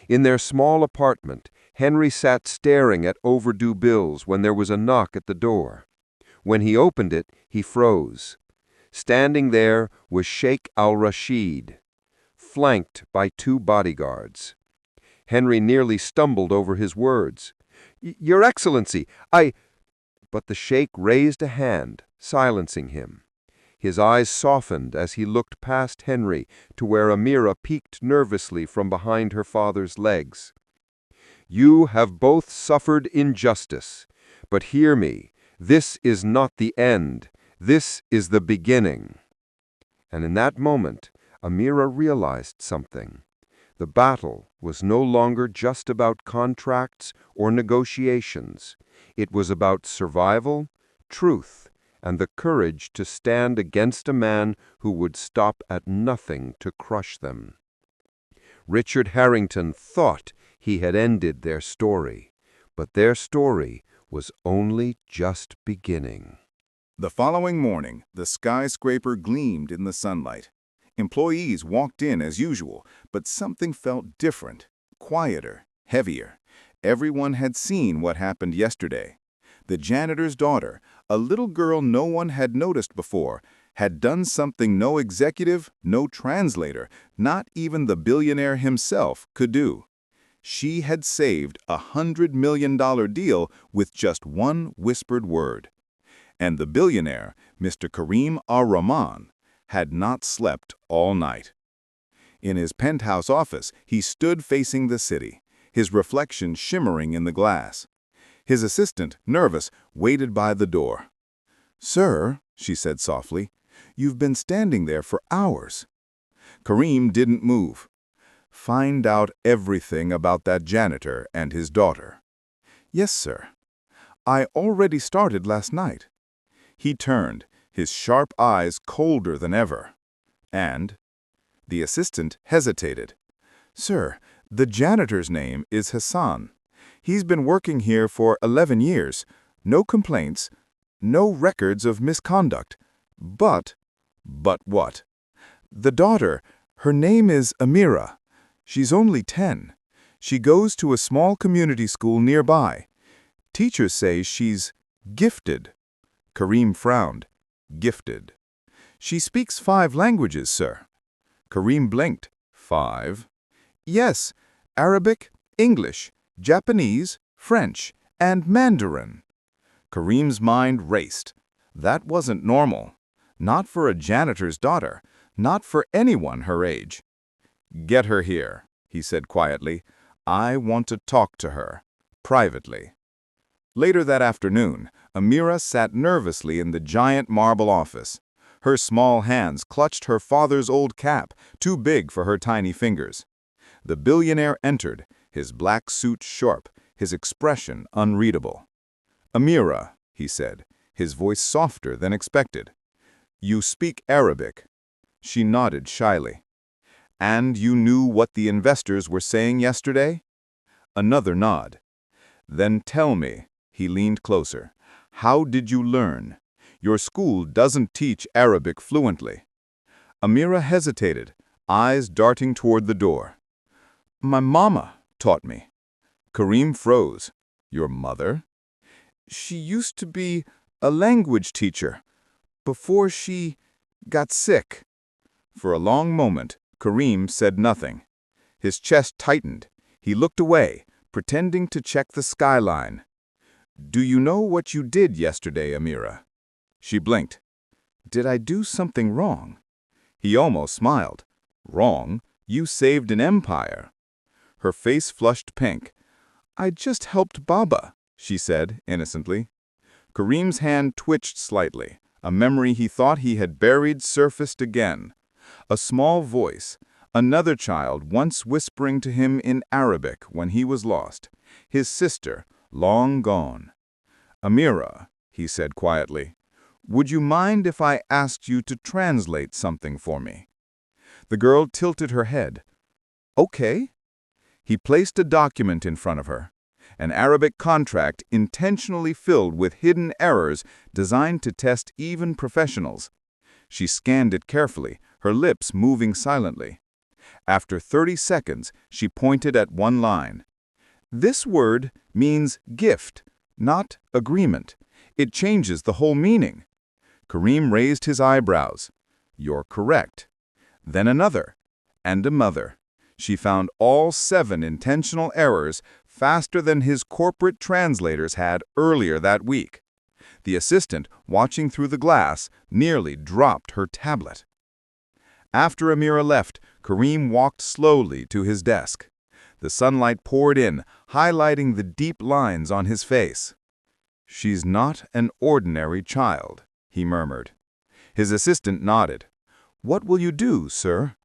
In their small apartment, Henry sat staring at overdue bills when there was a knock at the door. When he opened it, he froze. Standing there was Sheikh al-Rashid, flanked by 2 bodyguards. Henry nearly stumbled over his words. "Your Excellency, But the Sheikh raised a hand, silencing him. His eyes softened as he looked past Henry to where Amira peeked nervously from behind her father's legs. "You have both suffered injustice, but hear me, this is not the end, this is the beginning." And in that moment, Amira realized something. The battle was no longer just about contracts or negotiations. It was about survival, truth, and the courage to stand against a man who would stop at nothing to crush them. Richard Harrington thought he had ended their story, but their story was only just beginning. The following morning, the skyscraper gleamed in the sunlight. Employees walked in as usual, but something felt different, quieter, heavier. Everyone had seen what happened yesterday. The janitor's daughter, a little girl no one had noticed before, had done something no executive, no translator, not even the billionaire himself could do. She had saved a $100 million deal with just one whispered word. And the billionaire, Mr. Kareem ar-Rahman, had not slept all night. In his penthouse office, he stood facing the city, his reflection shimmering in the glass. His assistant, nervous, waited by the door. "Sir," she said softly, "you've been standing there for hours." Kareem didn't move. "Find out everything about that janitor and his daughter." "Yes, sir. I already started last night." He turned, his sharp eyes colder than ever. "And?" The assistant hesitated. "Sir, the janitor's name is Hassan. He's been working here for 11 years. No complaints, no records of misconduct. But what? The daughter, her name is Amira. She's only 10. She goes to a small community school nearby. Teachers say she's gifted. Kareem frowned. Gifted. She speaks 5 languages, sir. Kareem blinked. 5? Yes, Arabic, English, Japanese, French, and Mandarin. Kareem's mind raced. That wasn't normal. Not for a janitor's daughter. Not for anyone her age. Get her here, he said quietly. I want to talk to her. Privately. Later that afternoon, Amira sat nervously in the giant marble office. Her small hands clutched her father's old cap, too big for her tiny fingers. The billionaire entered, his black suit sharp, his expression unreadable. Amira, he said, his voice softer than expected. You speak Arabic. She nodded shyly. And you knew what the investors were saying yesterday? Another nod. Then tell me, he leaned closer, how did you learn? Your school doesn't teach Arabic fluently. Amira hesitated, eyes darting toward the door. My mama taught me. Kareem froze. Your mother? She used to be a language teacher before she got sick. For a long moment, Kareem said nothing. His chest tightened. He looked away, pretending to check the skyline. Do you know what you did yesterday, Amira? She blinked. Did I do something wrong? He almost smiled. Wrong? You saved an empire. Her face flushed pink. I just helped Baba, she said innocently. Kareem's hand twitched slightly. A memory he thought he had buried surfaced again. A small voice, another child once whispering to him in Arabic when he was lost. His sister, long gone. Amira, he said quietly, would you mind if I asked you to translate something for me? The girl tilted her head. Okay. He placed a document in front of her, an Arabic contract intentionally filled with hidden errors designed to test even professionals. She scanned it carefully, her lips moving silently. After 30 seconds, she pointed at one line. This word means gift, not agreement. It changes the whole meaning. Kareem raised his eyebrows. You're correct. Then another, and a mother. She found all 7 intentional errors faster than his corporate translators had earlier that week. The assistant, watching through the glass, nearly dropped her tablet. After Amira left, Kareem walked slowly to his desk. The sunlight poured in, highlighting the deep lines on his face. She's not an ordinary child, he murmured. His assistant nodded. What will you do, sir?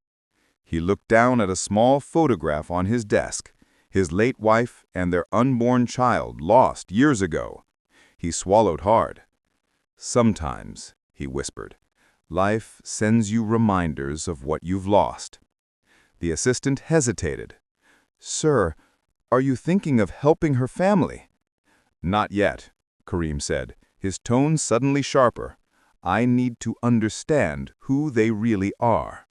He looked down at a small photograph on his desk, his late wife and their unborn child lost years ago. He swallowed hard. Sometimes, he whispered, life sends you reminders of what you've lost. The assistant hesitated. Sir, are you thinking of helping her family? Not yet, Kareem said, his tone suddenly sharper. I need to understand who they really are.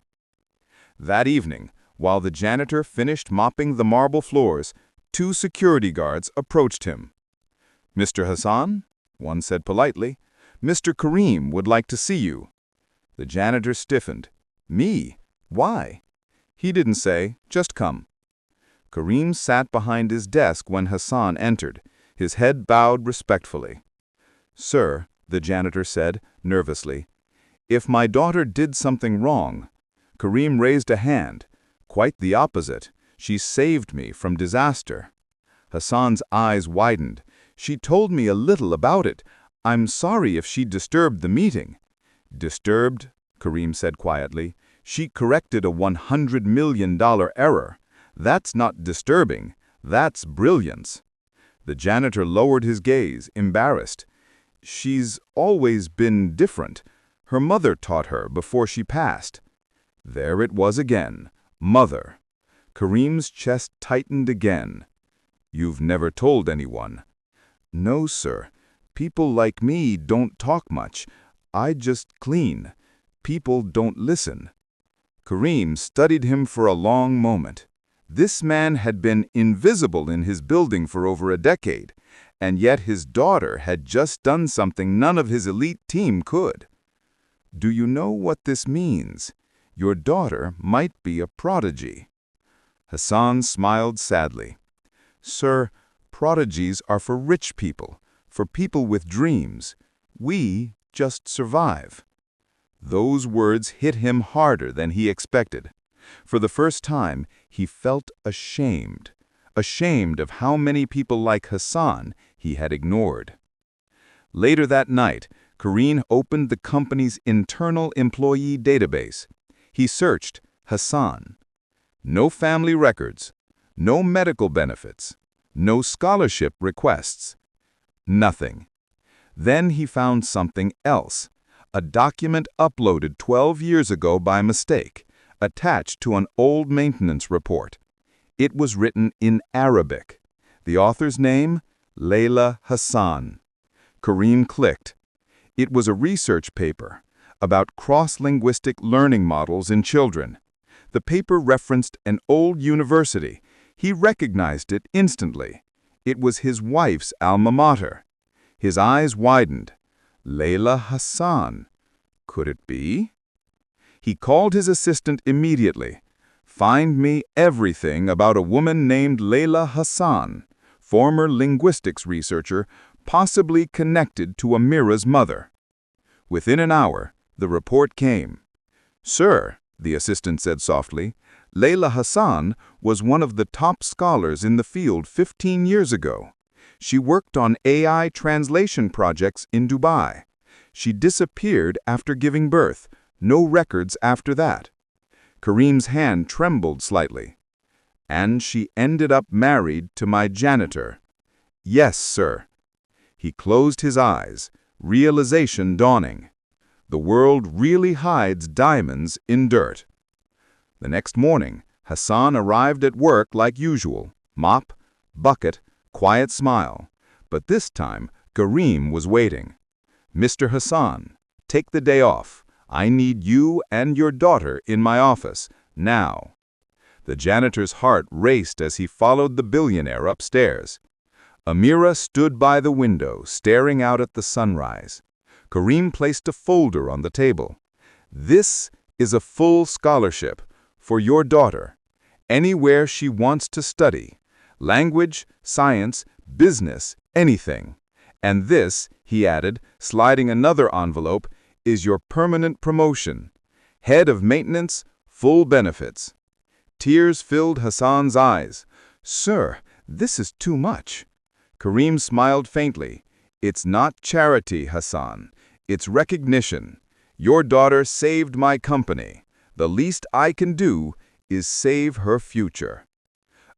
That evening, while the janitor finished mopping the marble floors, 2 security guards approached him. Mr. Hassan, one said politely, Mr. Kareem would like to see you. The janitor stiffened. Me? Why? He didn't say, just come. Kareem sat behind his desk when Hassan entered, his head bowed respectfully. Sir, the janitor said, nervously, if my daughter did something wrong. Kareem raised a hand. Quite the opposite. She saved me from disaster. Hassan's eyes widened. She told me a little about it. I'm sorry if she disturbed the meeting. Disturbed, Kareem said quietly. She corrected a $100 million error. That's not disturbing. That's brilliance. The janitor lowered his gaze, embarrassed. She's always been different. Her mother taught her before she passed. There it was again. Mother. Kareem's chest tightened again. You've never told anyone. No, sir. People like me don't talk much. I just clean. People don't listen. Kareem studied him for a long moment. This man had been invisible in his building for over a decade, and yet his daughter had just done something none of his elite team could. Do you know what this means? Your daughter might be a prodigy. Hassan smiled sadly. Sir, prodigies are for rich people, for people with dreams. We just survive. Those words hit him harder than he expected. For the first time, he felt ashamed of how many people like Hassan he had ignored. Later that night, Kareem opened the company's internal employee database. He searched Hassan. No family records, no medical benefits, no scholarship requests. Nothing. Then he found something else, a document uploaded 12 years ago by mistake, attached to an old maintenance report. It was written in Arabic. The author's name, Layla Hassan. Kareem clicked. It was a research paper about cross-linguistic learning models in children. The paper referenced an old university. He recognized it instantly. It was his wife's alma mater. His eyes widened. Layla Hassan. Could it be? He called his assistant immediately. Find me everything about a woman named Layla Hassan, former linguistics researcher, possibly connected to Amira's mother. Within an hour, the report came. Sir, the assistant said softly, Layla Hassan was one of the top scholars in the field 15 years ago. She worked on AI translation projects in Dubai. She disappeared after giving birth. No records after that. Kareem's hand trembled slightly. And she ended up married to my janitor. Yes, sir. He closed his eyes, realization dawning. The world really hides diamonds in dirt. The next morning, Hassan arrived at work like usual. Mop, bucket, quiet smile. But this time, Kareem was waiting. Mr. Hassan, take the day off. I need you and your daughter in my office, now. The janitor's heart raced as he followed the billionaire upstairs. Amira stood by the window, staring out at the sunrise. Kareem placed a folder on the table. This is a full scholarship for your daughter, anywhere she wants to study. Language, science, business, anything. And this, he added, sliding another envelope, is your permanent promotion. Head of maintenance, full benefits. Tears filled Hassan's eyes. Sir, this is too much. Kareem smiled faintly. It's not charity, Hassan. It's recognition. Your daughter saved my company. The least I can do is save her future.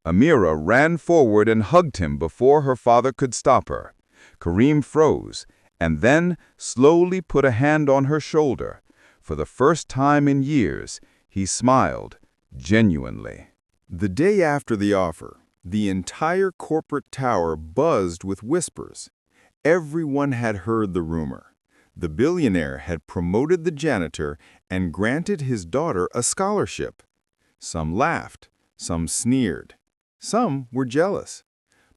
Amira ran forward and hugged him before her father could stop her. Kareem froze, and then slowly put a hand on her shoulder. For the first time in years, he smiled, genuinely. The day after the offer, the entire corporate tower buzzed with whispers. Everyone had heard the rumor. The billionaire had promoted the janitor and granted his daughter a scholarship. Some laughed, some sneered, some were jealous.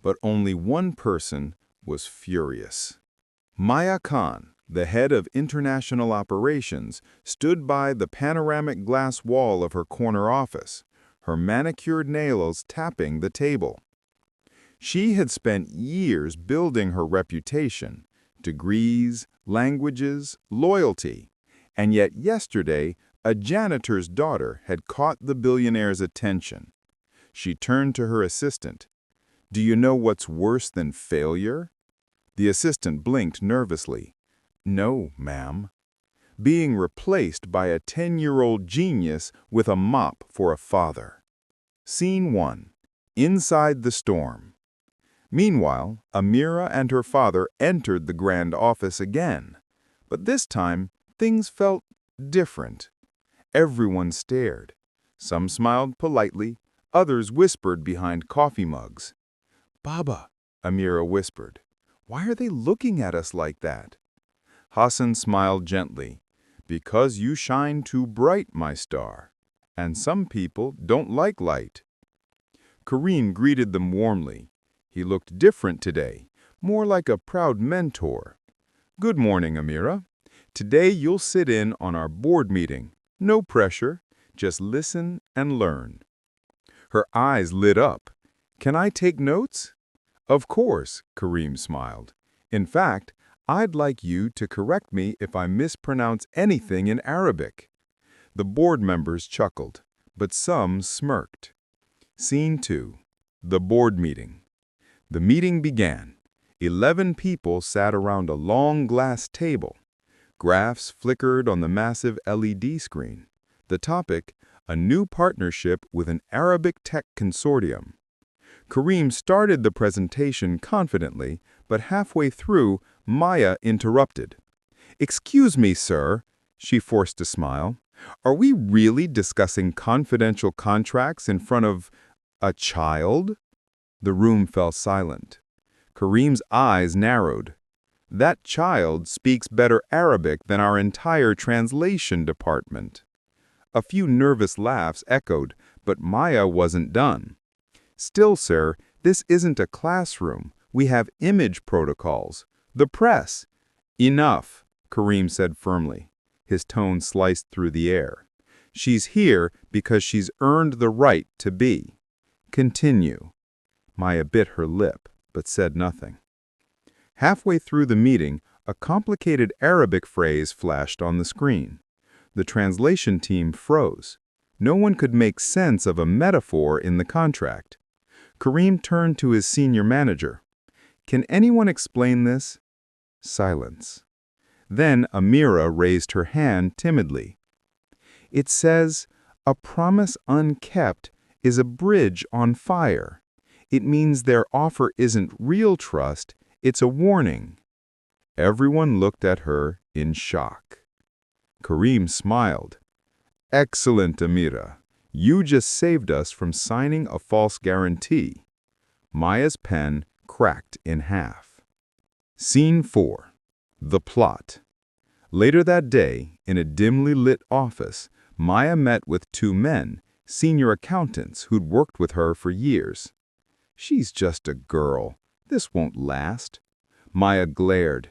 But only one person was furious. Maya Khan, the head of international operations, stood by the panoramic glass wall of her corner office, her manicured nails tapping the table. She had spent years building her reputation, degrees, languages, loyalty, and yet yesterday a janitor's daughter had caught the billionaire's attention. She turned to her assistant. Do you know what's worse than failure? The assistant blinked nervously. No, ma'am. Being replaced by a 10-year-old genius with a mop for a father. Scene 1. Inside the storm. Meanwhile, Amira and her father entered the grand office again. But this time, things felt different. Everyone stared. Some smiled politely, others whispered behind coffee mugs. Baba, Amira whispered, why are they looking at us like that? Hassan smiled gently. Because you shine too bright, my star. And some people don't like light. Kareem greeted them warmly. He looked different today, more like a proud mentor. "Good morning, Amira. Today you'll sit in on our board meeting. No pressure, just listen and learn." Her eyes lit up. "Can I take notes?" "Of course," Kareem smiled. "In fact, I'd like you to correct me if I mispronounce anything in Arabic." The board members chuckled, but some smirked. Scene 2. The board meeting. The meeting began. 11 people sat around a long glass table. Graphs flickered on the massive LED screen. The topic, a new partnership with an Arabic tech consortium. Kareem started the presentation confidently, but halfway through, Maya interrupted. "Excuse me, sir," she forced a smile. "Are we really discussing confidential contracts in front of a child?" The room fell silent. Kareem's eyes narrowed. "That child speaks better Arabic than our entire translation department." A few nervous laughs echoed, but Maya wasn't done. "Still, sir, this isn't a classroom. We have image protocols. The press." "Enough," Kareem said firmly. His tone sliced through the air. "She's here because she's earned the right to be. Continue." Maya bit her lip, but said nothing. Halfway through the meeting, a complicated Arabic phrase flashed on the screen. The translation team froze. No one could make sense of a metaphor in the contract. Kareem turned to his senior manager. "Can anyone explain this?" Silence. Then Amira raised her hand timidly. "It says, 'A promise unkept is a bridge on fire.' It means their offer isn't real trust, it's a warning." Everyone looked at her in shock. Kareem smiled. "Excellent, Amira. You just saved us from signing a false guarantee." Maya's pen cracked in half. Scene 4. The plot. Later that day, in a dimly lit office, Maya met with 2 men, senior accountants who'd worked with her for years. "She's just a girl. This won't last." Maya glared.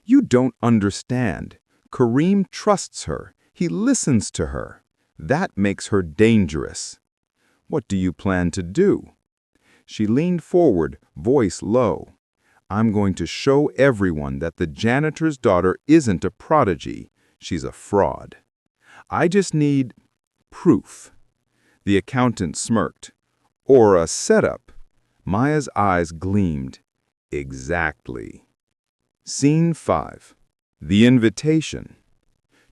"You don't understand. Kareem trusts her. He listens to her. That makes her dangerous." "What do you plan to do?" She leaned forward, voice low. "I'm going to show everyone that the janitor's daughter isn't a prodigy. She's a fraud. I just need proof." The accountant smirked. "Or a setup." Maya's eyes gleamed. "Exactly." Scene 5. The invitation.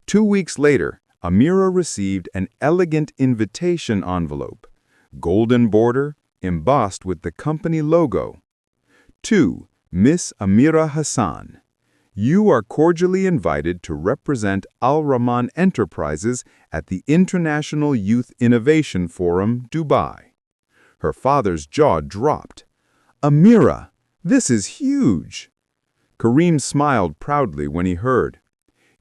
2 weeks later, Amira received an elegant invitation envelope. Golden border, embossed with the company logo. "To Miss Amira Hassan. You are cordially invited to represent Al Rahman Enterprises at the International Youth Innovation Forum, Dubai." Her father's jaw dropped. "Amira, this is huge." Kareem smiled proudly when he heard.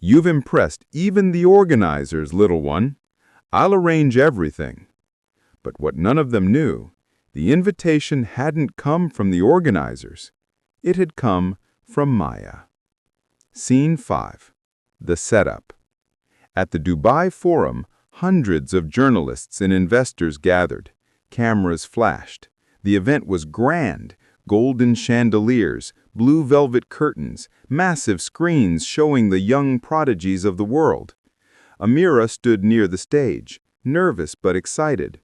"You've impressed even the organizers, little one. I'll arrange everything." But what none of them knew, the invitation hadn't come from the organizers. It had come from Maya. Scene 5. The setup. At the Dubai Forum, hundreds of journalists and investors gathered. Cameras flashed. The event was grand. Golden chandeliers, blue velvet curtains, massive screens showing the young prodigies of the world. Amira stood near the stage, nervous but excited.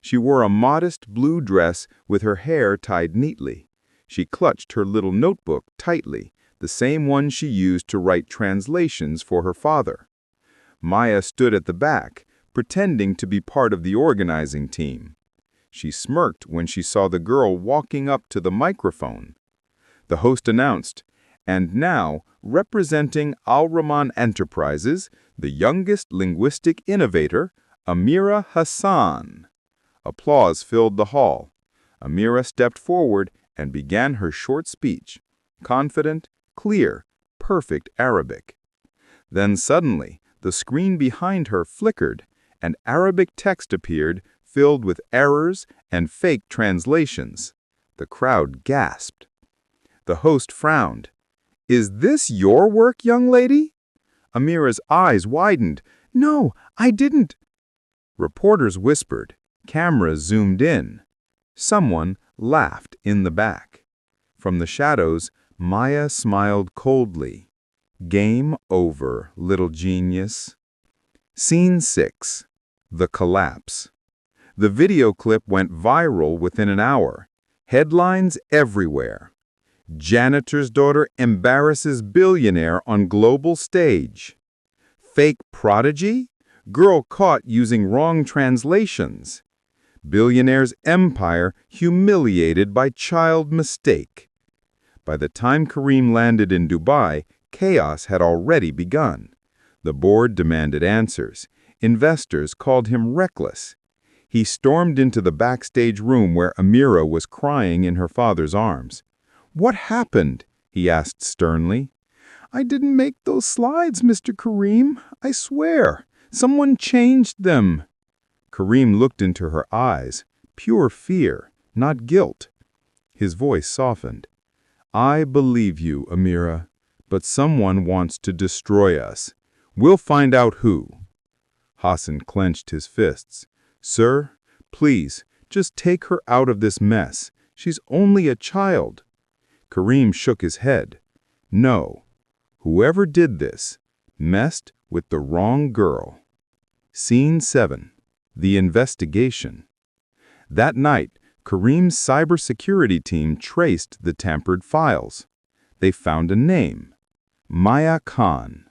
She wore a modest blue dress with her hair tied neatly. She clutched her little notebook tightly, the same one she used to write translations for her father. Maya stood at the back, pretending to be part of the organizing team. She smirked when she saw the girl walking up to the microphone. The host announced, "And now, representing Al Rahman Enterprises, the youngest linguistic innovator, Amira Hassan." Applause filled the hall. Amira stepped forward and began her short speech, confident, clear, perfect Arabic. Then suddenly, the screen behind her flickered, and Arabic text appeared, filled with errors and fake translations. The crowd gasped. The host frowned. "Is this your work, young lady?" Amira's eyes widened. "No, I didn't." Reporters whispered. Cameras zoomed in. Someone laughed in the back. From the shadows, Maya smiled coldly. "Game over, little genius." Scene 6. The Collapse. The video clip went viral within an hour. Headlines everywhere. Janitor's daughter embarrasses billionaire on global stage. Fake prodigy? Girl caught using wrong translations. Billionaire's empire humiliated by child mistake. By the time Kareem landed in Dubai, chaos had already begun. The board demanded answers. Investors called him reckless. He stormed into the backstage room where Amira was crying in her father's arms. "What happened?" he asked sternly. "I didn't make those slides, Mr. Kareem. I swear. Someone changed them." Kareem looked into her eyes, pure fear, not guilt. His voice softened. "I believe you, Amira, but someone wants to destroy us. We'll find out who." Hassan clenched his fists. "Sir, please, just take her out of this mess. She's only a child." Kareem shook his head. "No. Whoever did this messed with the wrong girl." Scene 7. The Investigation. That night, Kareem's cybersecurity team traced the tampered files. They found a name. Maya Khan.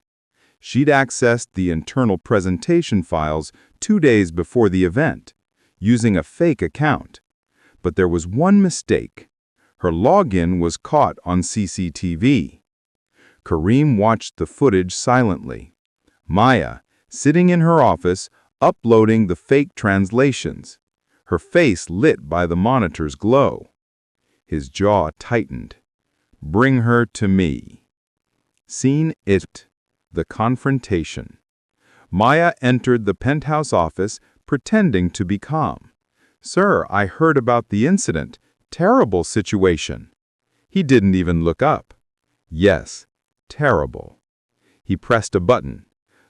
She'd accessed the internal presentation files 2 days before the event, using a fake account. But there was one mistake. Her login was caught on CCTV. Kareem watched the footage silently. Maya, sitting in her office, uploading the fake translations, her face lit by the monitor's glow. His jaw tightened. "Bring her to me." Scene 8. The Confrontation. Maya entered the penthouse office, pretending to be calm. "Sir, I heard about the incident. Terrible situation." He didn't even look up. "Yes, terrible." He pressed a button.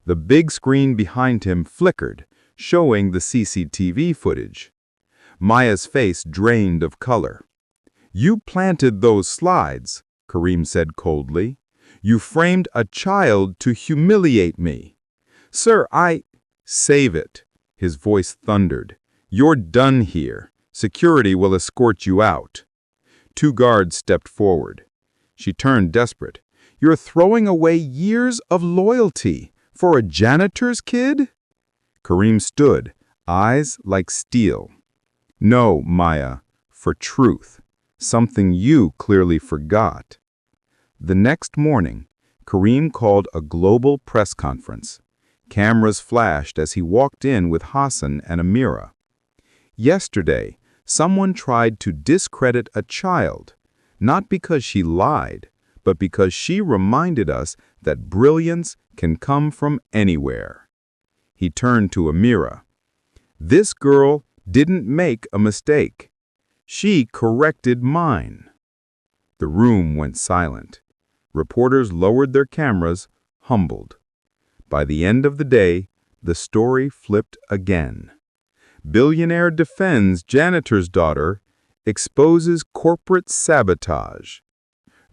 The big screen behind him flickered, showing the CCTV footage. Maya's face drained of color. "You planted those slides," Kareem said coldly. "You framed a child to humiliate me." "Sir, Save it," his voice thundered. "You're done here. Security will escort you out." 2 guards stepped forward. She turned desperate. "You're throwing away years of loyalty for a janitor's kid?" Kareem stood, eyes like steel. "No, Maya, for truth. Something you clearly forgot." The next morning, Kareem called a global press conference. Cameras flashed as he walked in with Hassan and Amira. "Yesterday, someone tried to discredit a child, not because she lied, but because she reminded us that brilliance can come from anywhere." He turned to Amira. "This girl didn't make a mistake. She corrected mine." The room went silent. Reporters lowered their cameras, humbled. By the end of the day, the story flipped again. Billionaire defends janitor's daughter, exposes corporate sabotage.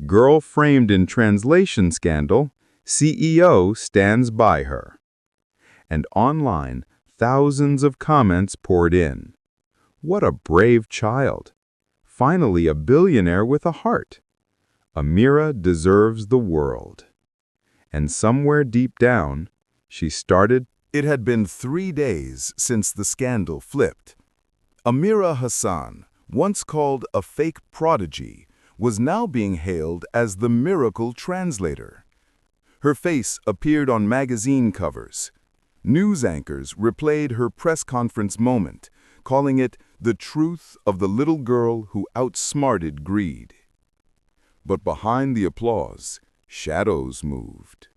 Girl framed in translation scandal, CEO stands by her. And online, thousands of comments poured in. "What a brave child. Finally a billionaire with a heart. Amira deserves the world." And somewhere deep down, she started. It had been 3 days since the scandal flipped. Amira Hassan, once called a fake prodigy, was now being hailed as the miracle translator. Her face appeared on magazine covers. News anchors replayed her press conference moment, calling it the truth of the little girl who outsmarted greed. But behind the applause, shadows moved.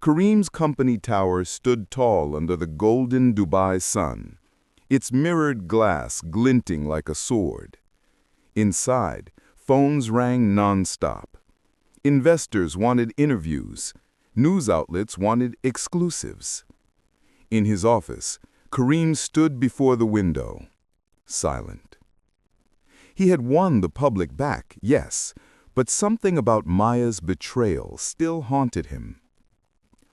Kareem's company tower stood tall under the golden Dubai sun. its mirrored glass glinting like a sword. Inside, phones rang non-stop. Investors wanted interviews. News outlets wanted exclusives. In his office, Kareem stood before the window, silent. He had won the public back, yes, but something about Maya's betrayal still haunted him.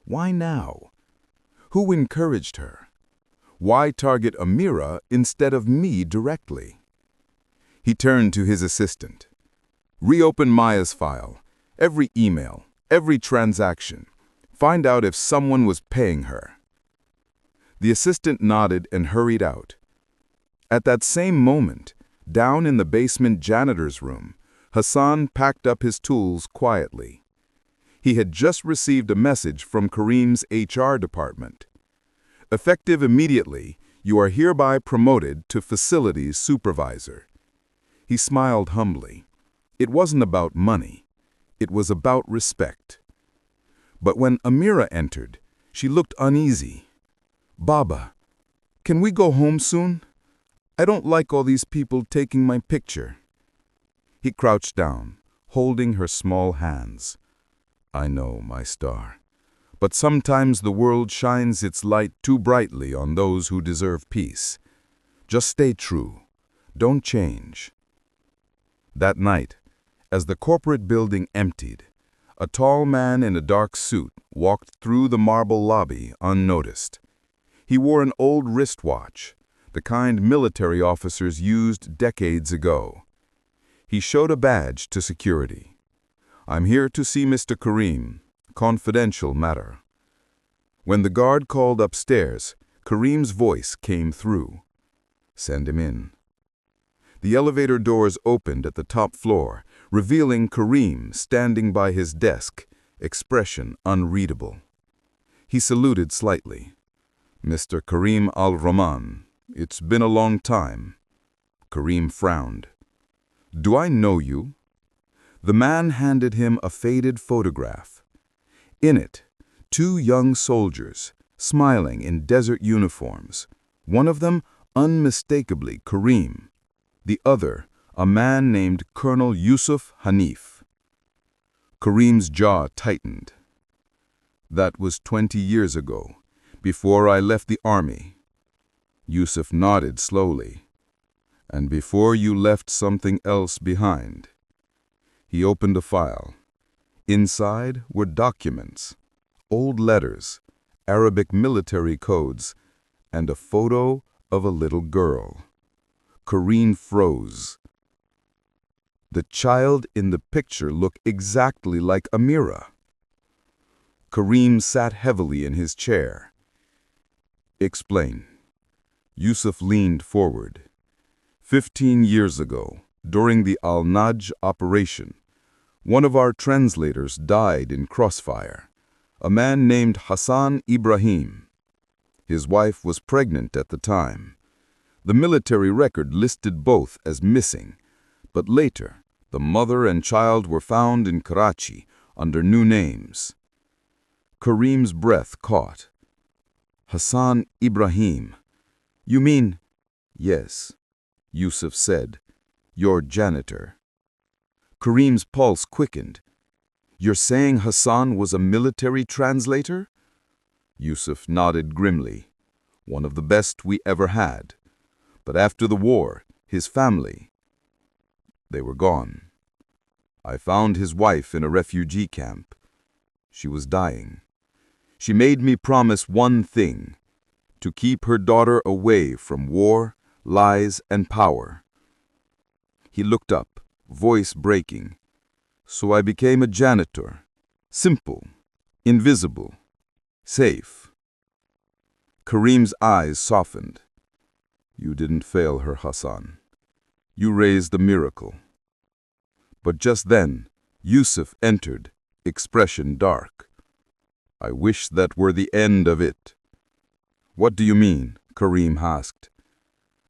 Why now? Who encouraged her? Why target Amira instead of me directly? He turned to his assistant. Reopen Maya's file, every email, every transaction. Find out if someone was paying her. The assistant nodded and hurried out. At that same moment, down in the basement janitor's room, Hassan packed up his tools quietly. He had just received a message from Kareem's HR department. Effective immediately, you are hereby promoted to facilities supervisor. He smiled humbly. It wasn't about money. It was about respect. But when Amira entered, she looked uneasy. Baba, can we go home soon? I don't like all these people taking my picture. He crouched down, holding her small hands. I know, my star. But sometimes the world shines its light too brightly on those who deserve peace. Just stay true. Don't change. That night, as the corporate building emptied, a tall man in a dark suit walked through the marble lobby unnoticed. He wore an old wristwatch, the kind military officers used decades ago. He showed a badge to security. I'm here to see Mr. Kareem. Confidential matter. When the guard called upstairs, Kareem's voice came through. Send him in. The elevator doors opened at the top floor, revealing Kareem standing by his desk, expression unreadable. He saluted slightly. Mr. Kareem al-Rahman, it's been a long time. Kareem frowned. Do I know you? The man handed him a faded photograph. In it, two young soldiers, smiling in desert uniforms, one of them unmistakably Kareem, the other a man named Colonel Yusuf Hanif. Kareem's jaw tightened. That was 20 years ago, before I left the army. Yusuf nodded slowly. And before you left something else behind. He opened a file. Inside were documents, old letters, Arabic military codes, and a photo of a little girl. Kareem froze. The child in the picture looked exactly like Amira. Kareem sat heavily in his chair. Explain. Yusuf leaned forward. 15 years ago, during the Al-Najj operation, one of our translators died in crossfire, a man named Hassan Ibrahim. His wife was pregnant at the time. The military record listed both as missing, but later, the mother and child were found in Karachi under new names. Kareem's breath caught. Hassan Ibrahim. You mean? Yes, Yusuf said. Your janitor. Kareem's pulse quickened. You're saying Hassan was a military translator? Yusuf nodded grimly. One of the best we ever had. But after the war, his family, they were gone. I found his wife in a refugee camp. She was dying. She made me promise one thing, to keep her daughter away from war, lies, and power. He looked up, voice breaking. So I became a janitor. Simple, invisible, safe. Kareem's eyes softened. You didn't fail her, Hassan. You raised a miracle. But just then, Yusuf entered, expression dark. I wish that were the end of it. What do you mean? Kareem asked.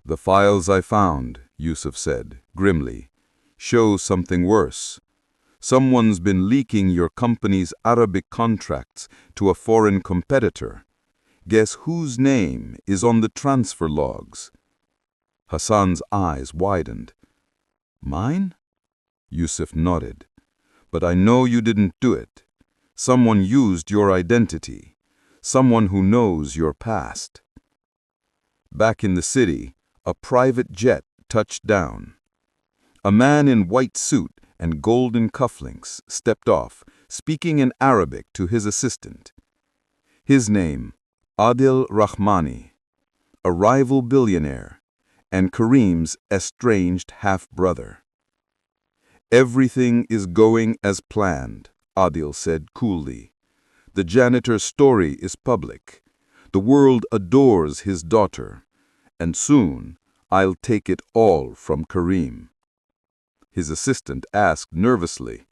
The files I found, Yusuf said, grimly, show something worse. Someone's been leaking your company's Arabic contracts to a foreign competitor. Guess whose name is on the transfer logs? Hassan's eyes widened. Mine? Yusuf nodded. But I know you didn't do it. Someone used your identity. Someone who knows your past. Back in the city, a private jet touched down. A man in white suit and golden cufflinks stepped off, speaking in Arabic to his assistant. His name, Adil Rahmani, a rival billionaire, and Kareem's estranged half-brother. Everything is going as planned, Adil said coolly. The janitor's story is public. The world adores his daughter, and soon I'll take it all from Kareem. His assistant asked nervously,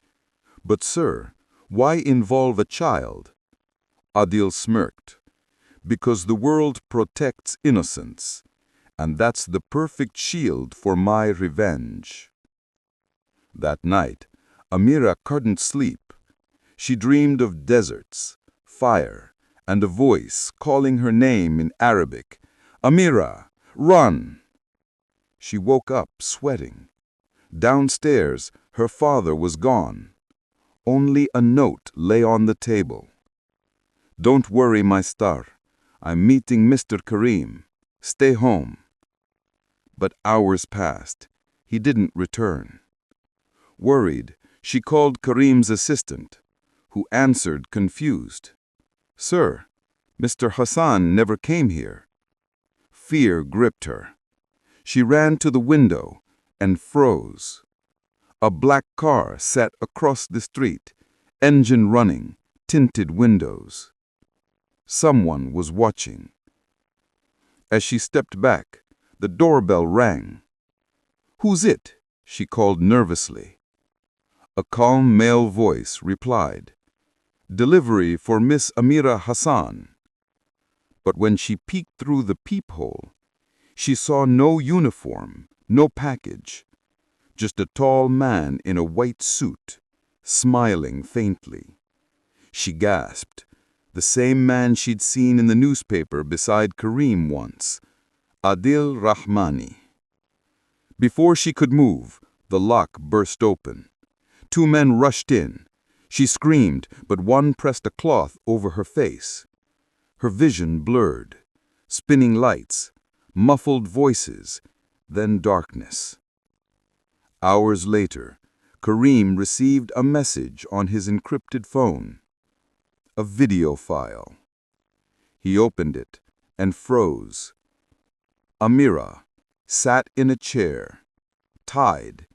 "But sir, why involve a child?" Adil smirked. "Because the world protects innocence, and that's the perfect shield for my revenge." That night, Amira couldn't sleep. She dreamed of deserts, fire, and a voice calling her name in Arabic. "Amira, run!" She woke up sweating. Downstairs, her father was gone. Only a note lay on the table. "Don't worry, my star. I'm meeting Mr. Kareem. Stay home." But hours passed. He didn't return. Worried, she called Kareem's assistant, who answered confused. "Sir, Mr. Hassan never came here." Fear gripped her. She ran to the window and froze. A black car sat across the street, engine running, tinted windows. Someone was watching. As she stepped back, the doorbell rang. "Who's it?" she called nervously. A calm male voice replied, "Delivery for Miss Amira Hassan." But when she peeked through the peephole, she saw no uniform, no package, just a tall man in a white suit, smiling faintly. She gasped. The same man she'd seen in the newspaper beside Kareem once, Adil Rahmani. Before she could move, the lock burst open. Two men rushed in. She screamed, but one pressed a cloth over her face. Her vision blurred. Spinning lights, muffled voices, then darkness. Hours later, Kareem received a message on his encrypted phone. A video file. He opened it and froze. Amira sat in a chair, tied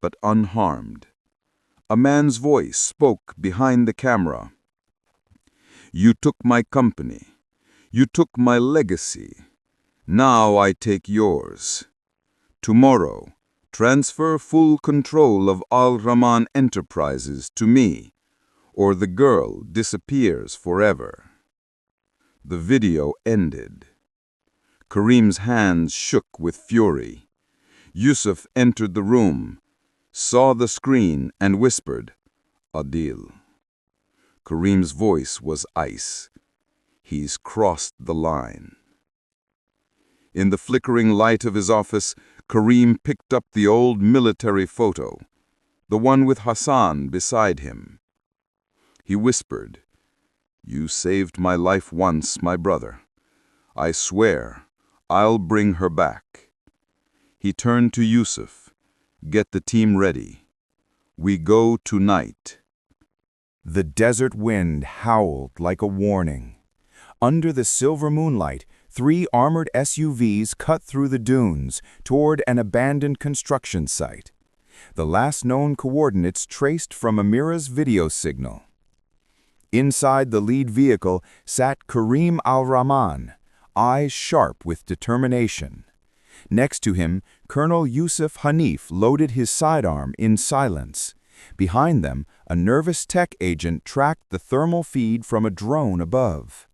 but unharmed. A man's voice spoke behind the camera. "You took my company. You took my legacy. Now I take yours. Tomorrow, transfer full control of Al Rahman Enterprises to me, or the girl disappears forever." The video ended. Kareem's hands shook with fury. Yusuf entered the room, saw the screen, and whispered, "Adil." Kareem's voice was ice. "He's crossed the line." In the flickering light of his office, Kareem picked up the old military photo, the one with Hassan beside him. He whispered, "You saved my life once, my brother. I swear I'll bring her back." He turned to Yusuf. "Get the team ready. We go tonight." The desert wind howled like a warning. Under the silver moonlight, 3 armored SUVs cut through the dunes toward an abandoned construction site. The last known coordinates traced from Amira's video signal. Inside the lead vehicle sat Kareem al-Rahman, eyes sharp with determination. Next to him, Colonel Yusuf Hanif loaded his sidearm in silence. Behind them, a nervous tech agent tracked the thermal feed from a drone above.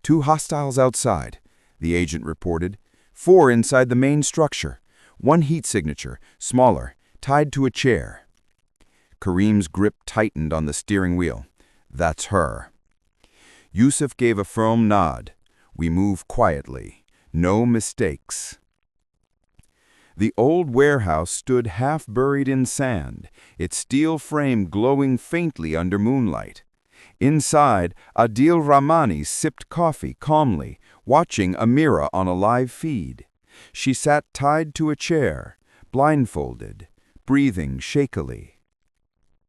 2 hostiles outside, the agent reported. 4 inside the main structure. 1 heat signature, smaller, tied to a chair. Kareem's grip tightened on the steering wheel. "That's her." Yusuf gave a firm nod. We move quietly. No mistakes. The old warehouse stood half buried in sand, its steel frame glowing faintly under moonlight. Inside, Adil Rahmani sipped coffee calmly, watching Amira on a live feed. She sat tied to a chair, blindfolded, breathing shakily.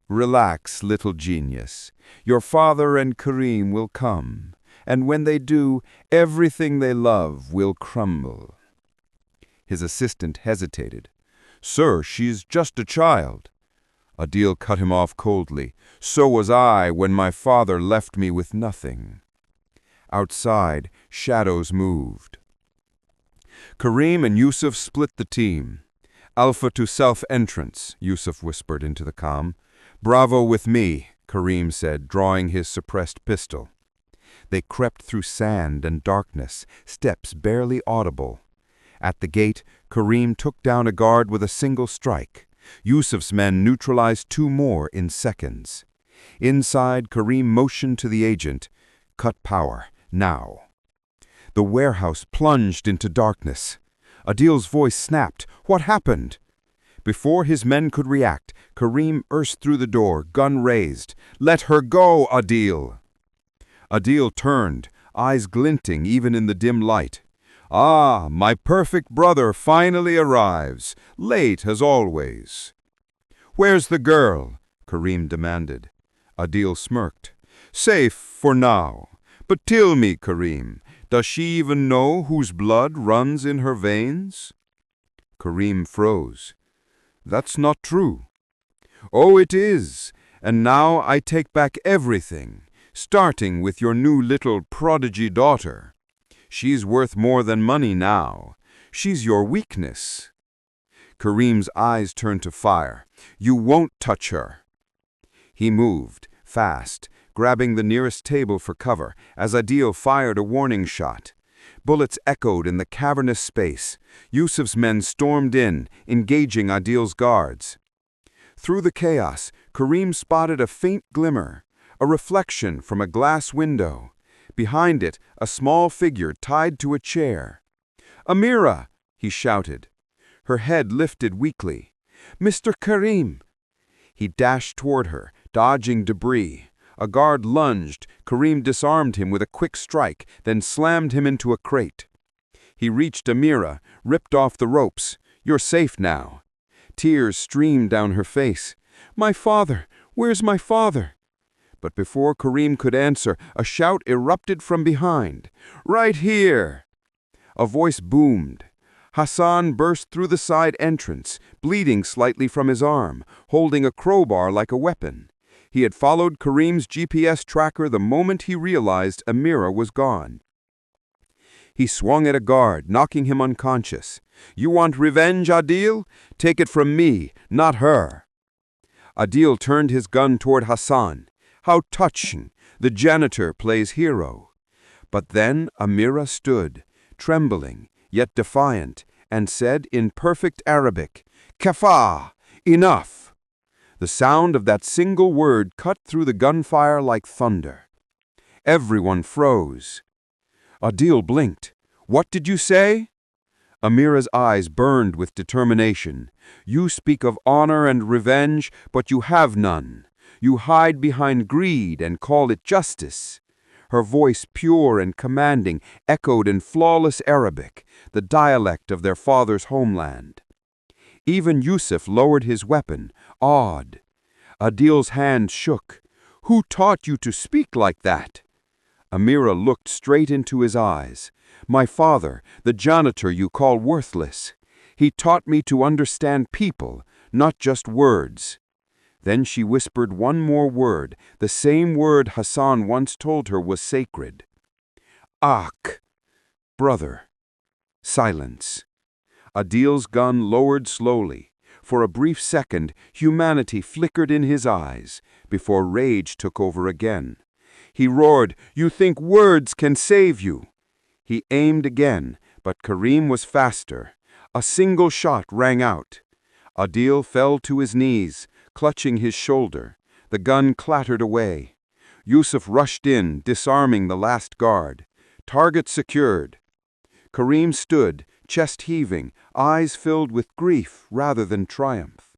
"Relax, little genius. Your father and Kareem will come, and when they do, everything they love will crumble." His assistant hesitated. "Sir, she's just a child." Adil cut him off coldly. "So was I when my father left me with nothing." Outside, shadows moved. Kareem and Yusuf split the team. "Alpha to south entrance," Yusuf whispered into the calm. "Bravo with me," Kareem said, drawing his suppressed pistol. They crept through sand and darkness, steps barely audible. At the gate, Kareem took down a guard with a single strike. Yusuf's men neutralized 2 more in seconds. Inside, Kareem motioned to the agent, "Cut power, now." The warehouse plunged into darkness. Adil's voice snapped. "What happened?" Before his men could react, Kareem burst through the door, gun raised. "Let her go, Adil!" Adil turned, eyes glinting even in the dim light. "Ah, my perfect brother finally arrives, late as always." "Where's the girl?" Kareem demanded. Adil smirked. "Safe for now. But tell me, Kareem, does she even know whose blood runs in her veins?" Kareem froze. "That's not true." "Oh, it is. And now I take back everything, starting with your new little prodigy daughter. She's worth more than money now. She's your weakness." Kareem's eyes turned to fire. "You won't touch her." He moved, fast, grabbing the nearest table for cover, as Adil fired a warning shot. Bullets echoed in the cavernous space. Yusuf's men stormed in, engaging Adil's guards. Through the chaos, Kareem spotted a faint glimmer, a reflection from a glass window. Behind it, a small figure tied to a chair. "Amira!" he shouted. Her head lifted weakly. "Mr. Kareem!" He dashed toward her, dodging debris. A guard lunged. Kareem disarmed him with a quick strike, then slammed him into a crate. He reached Amira, ripped off the ropes. "You're safe now." Tears streamed down her face. "My father! Where's my father?" But before Kareem could answer, a shout erupted from behind. "Right here!" A voice boomed. Hassan burst through the side entrance, bleeding slightly from his arm, holding a crowbar like a weapon. He had followed Kareem's GPS tracker the moment he realized Amira was gone. He swung at a guard, knocking him unconscious. "You want revenge, Adil? Take it from me, not her." Adil turned his gun toward Hassan. How touching! The janitor plays hero. But then Amira stood, trembling, yet defiant, and said in perfect Arabic, "Kafah! Enough!" The sound of that single word cut through the gunfire like thunder. Everyone froze. Adil blinked. "What did you say?" Amira's eyes burned with determination. "You speak of honor and revenge, but you have none. You hide behind greed and call it justice." Her voice, pure and commanding, echoed in flawless Arabic, the dialect of their father's homeland. Even Yusuf lowered his weapon, awed. Adil's hand shook. "Who taught you to speak like that?" Amira looked straight into his eyes. "My father, the janitor you call worthless. He taught me to understand people, not just words." Then she whispered one more word, the same word Hassan once told her was sacred. "Akh." Brother. Silence. Adil's gun lowered slowly. For a brief second, humanity flickered in his eyes, before rage took over again. He roared, "You think words can save you?" He aimed again, but Kareem was faster. A single shot rang out. Adil fell to his knees, clutching his shoulder. The gun clattered away. Yusuf rushed in, disarming the last guard. Target secured. Kareem stood, chest heaving, eyes filled with grief rather than triumph.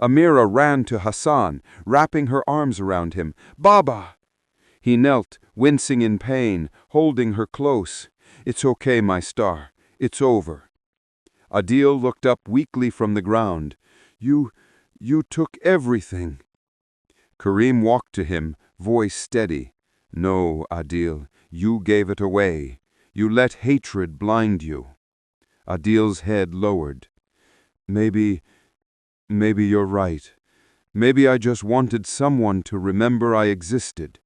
Amira ran to Hassan, wrapping her arms around him. "Baba!" He knelt, wincing in pain, holding her close. "It's okay, my star. It's over." Adil looked up weakly from the ground. You took everything." Kareem walked to him, voice steady. "No, Adil, you gave it away. You let hatred blind you." Adil's head lowered. Maybe you're right. Maybe I just wanted someone to remember I existed."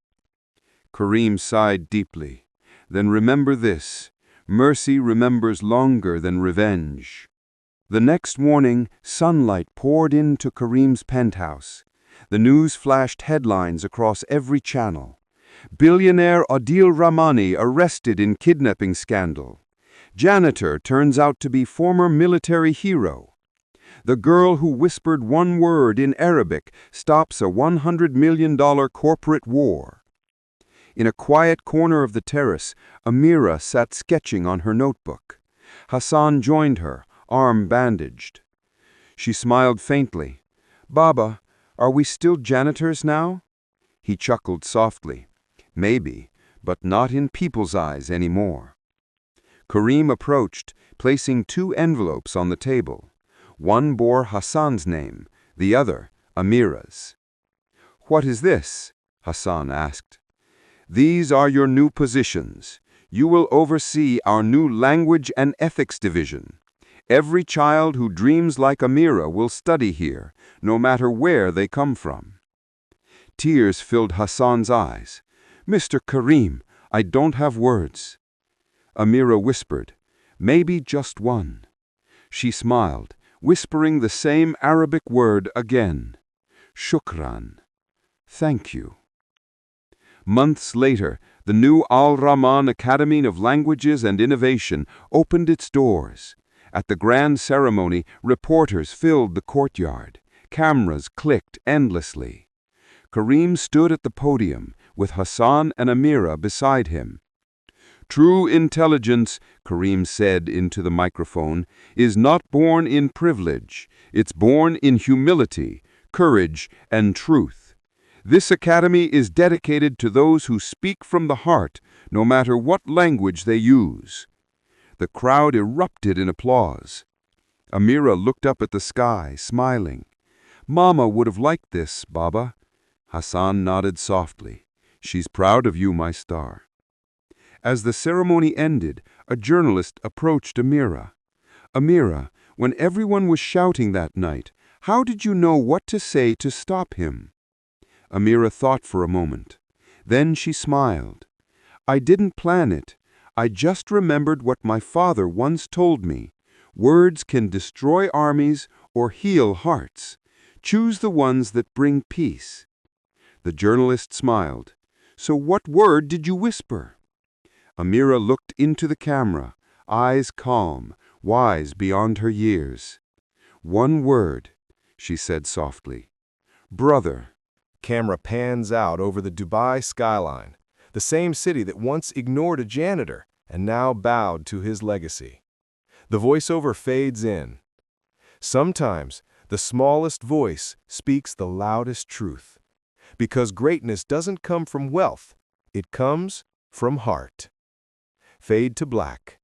Kareem sighed deeply. "Then remember this. Mercy remembers longer than revenge." The next morning, sunlight poured into Kareem's penthouse. The news flashed headlines across every channel. Billionaire Adil Rahmani arrested in kidnapping scandal. Janitor turns out to be former military hero. The girl who whispered one word in Arabic stops a $100 million corporate war. In a quiet corner of the terrace, Amira sat sketching on her notebook. Hassan joined her, arm bandaged. She smiled faintly. "Baba, are we still janitors now?" He chuckled softly. "Maybe, but not in people's eyes anymore." Kareem approached, placing 2 envelopes on the table. One bore Hassan's name, the other Amira's. "What is this?" Hassan asked. "These are your new positions. You will oversee our new language and ethics division. Every child who dreams like Amira will study here, no matter where they come from." Tears filled Hassan's eyes. "Mr. Kareem, I don't have words." Amira whispered, "Maybe just one." She smiled, whispering the same Arabic word again. "Shukran." Thank you. Months later, the new Al-Rahman Academy of Languages and Innovation opened its doors. At the grand ceremony, reporters filled the courtyard. Cameras clicked endlessly. Kareem stood at the podium, with Hassan and Amira beside him. "True intelligence," Kareem said into the microphone, "is not born in privilege. It's born in humility, courage, and truth. This academy is dedicated to those who speak from the heart, no matter what language they use." The crowd erupted in applause. Amira looked up at the sky, smiling. "Mama would have liked this, Baba." Hassan nodded softly. "She's proud of you, my star." As the ceremony ended, a journalist approached Amira. "Amira, when everyone was shouting that night, how did you know what to say to stop him?" Amira thought for a moment. Then she smiled. "I didn't plan it. I just remembered what my father once told me. Words can destroy armies or heal hearts. Choose the ones that bring peace." The journalist smiled. "So what word did you whisper?" Amira looked into the camera, eyes calm, wise beyond her years. "One word," she said softly. "Brother." Camera pans out over the Dubai skyline, the same city that once ignored a janitor and now bowed to his legacy. The voiceover fades in. Sometimes the smallest voice speaks the loudest truth, because greatness doesn't come from wealth, it comes from heart. Fade to black.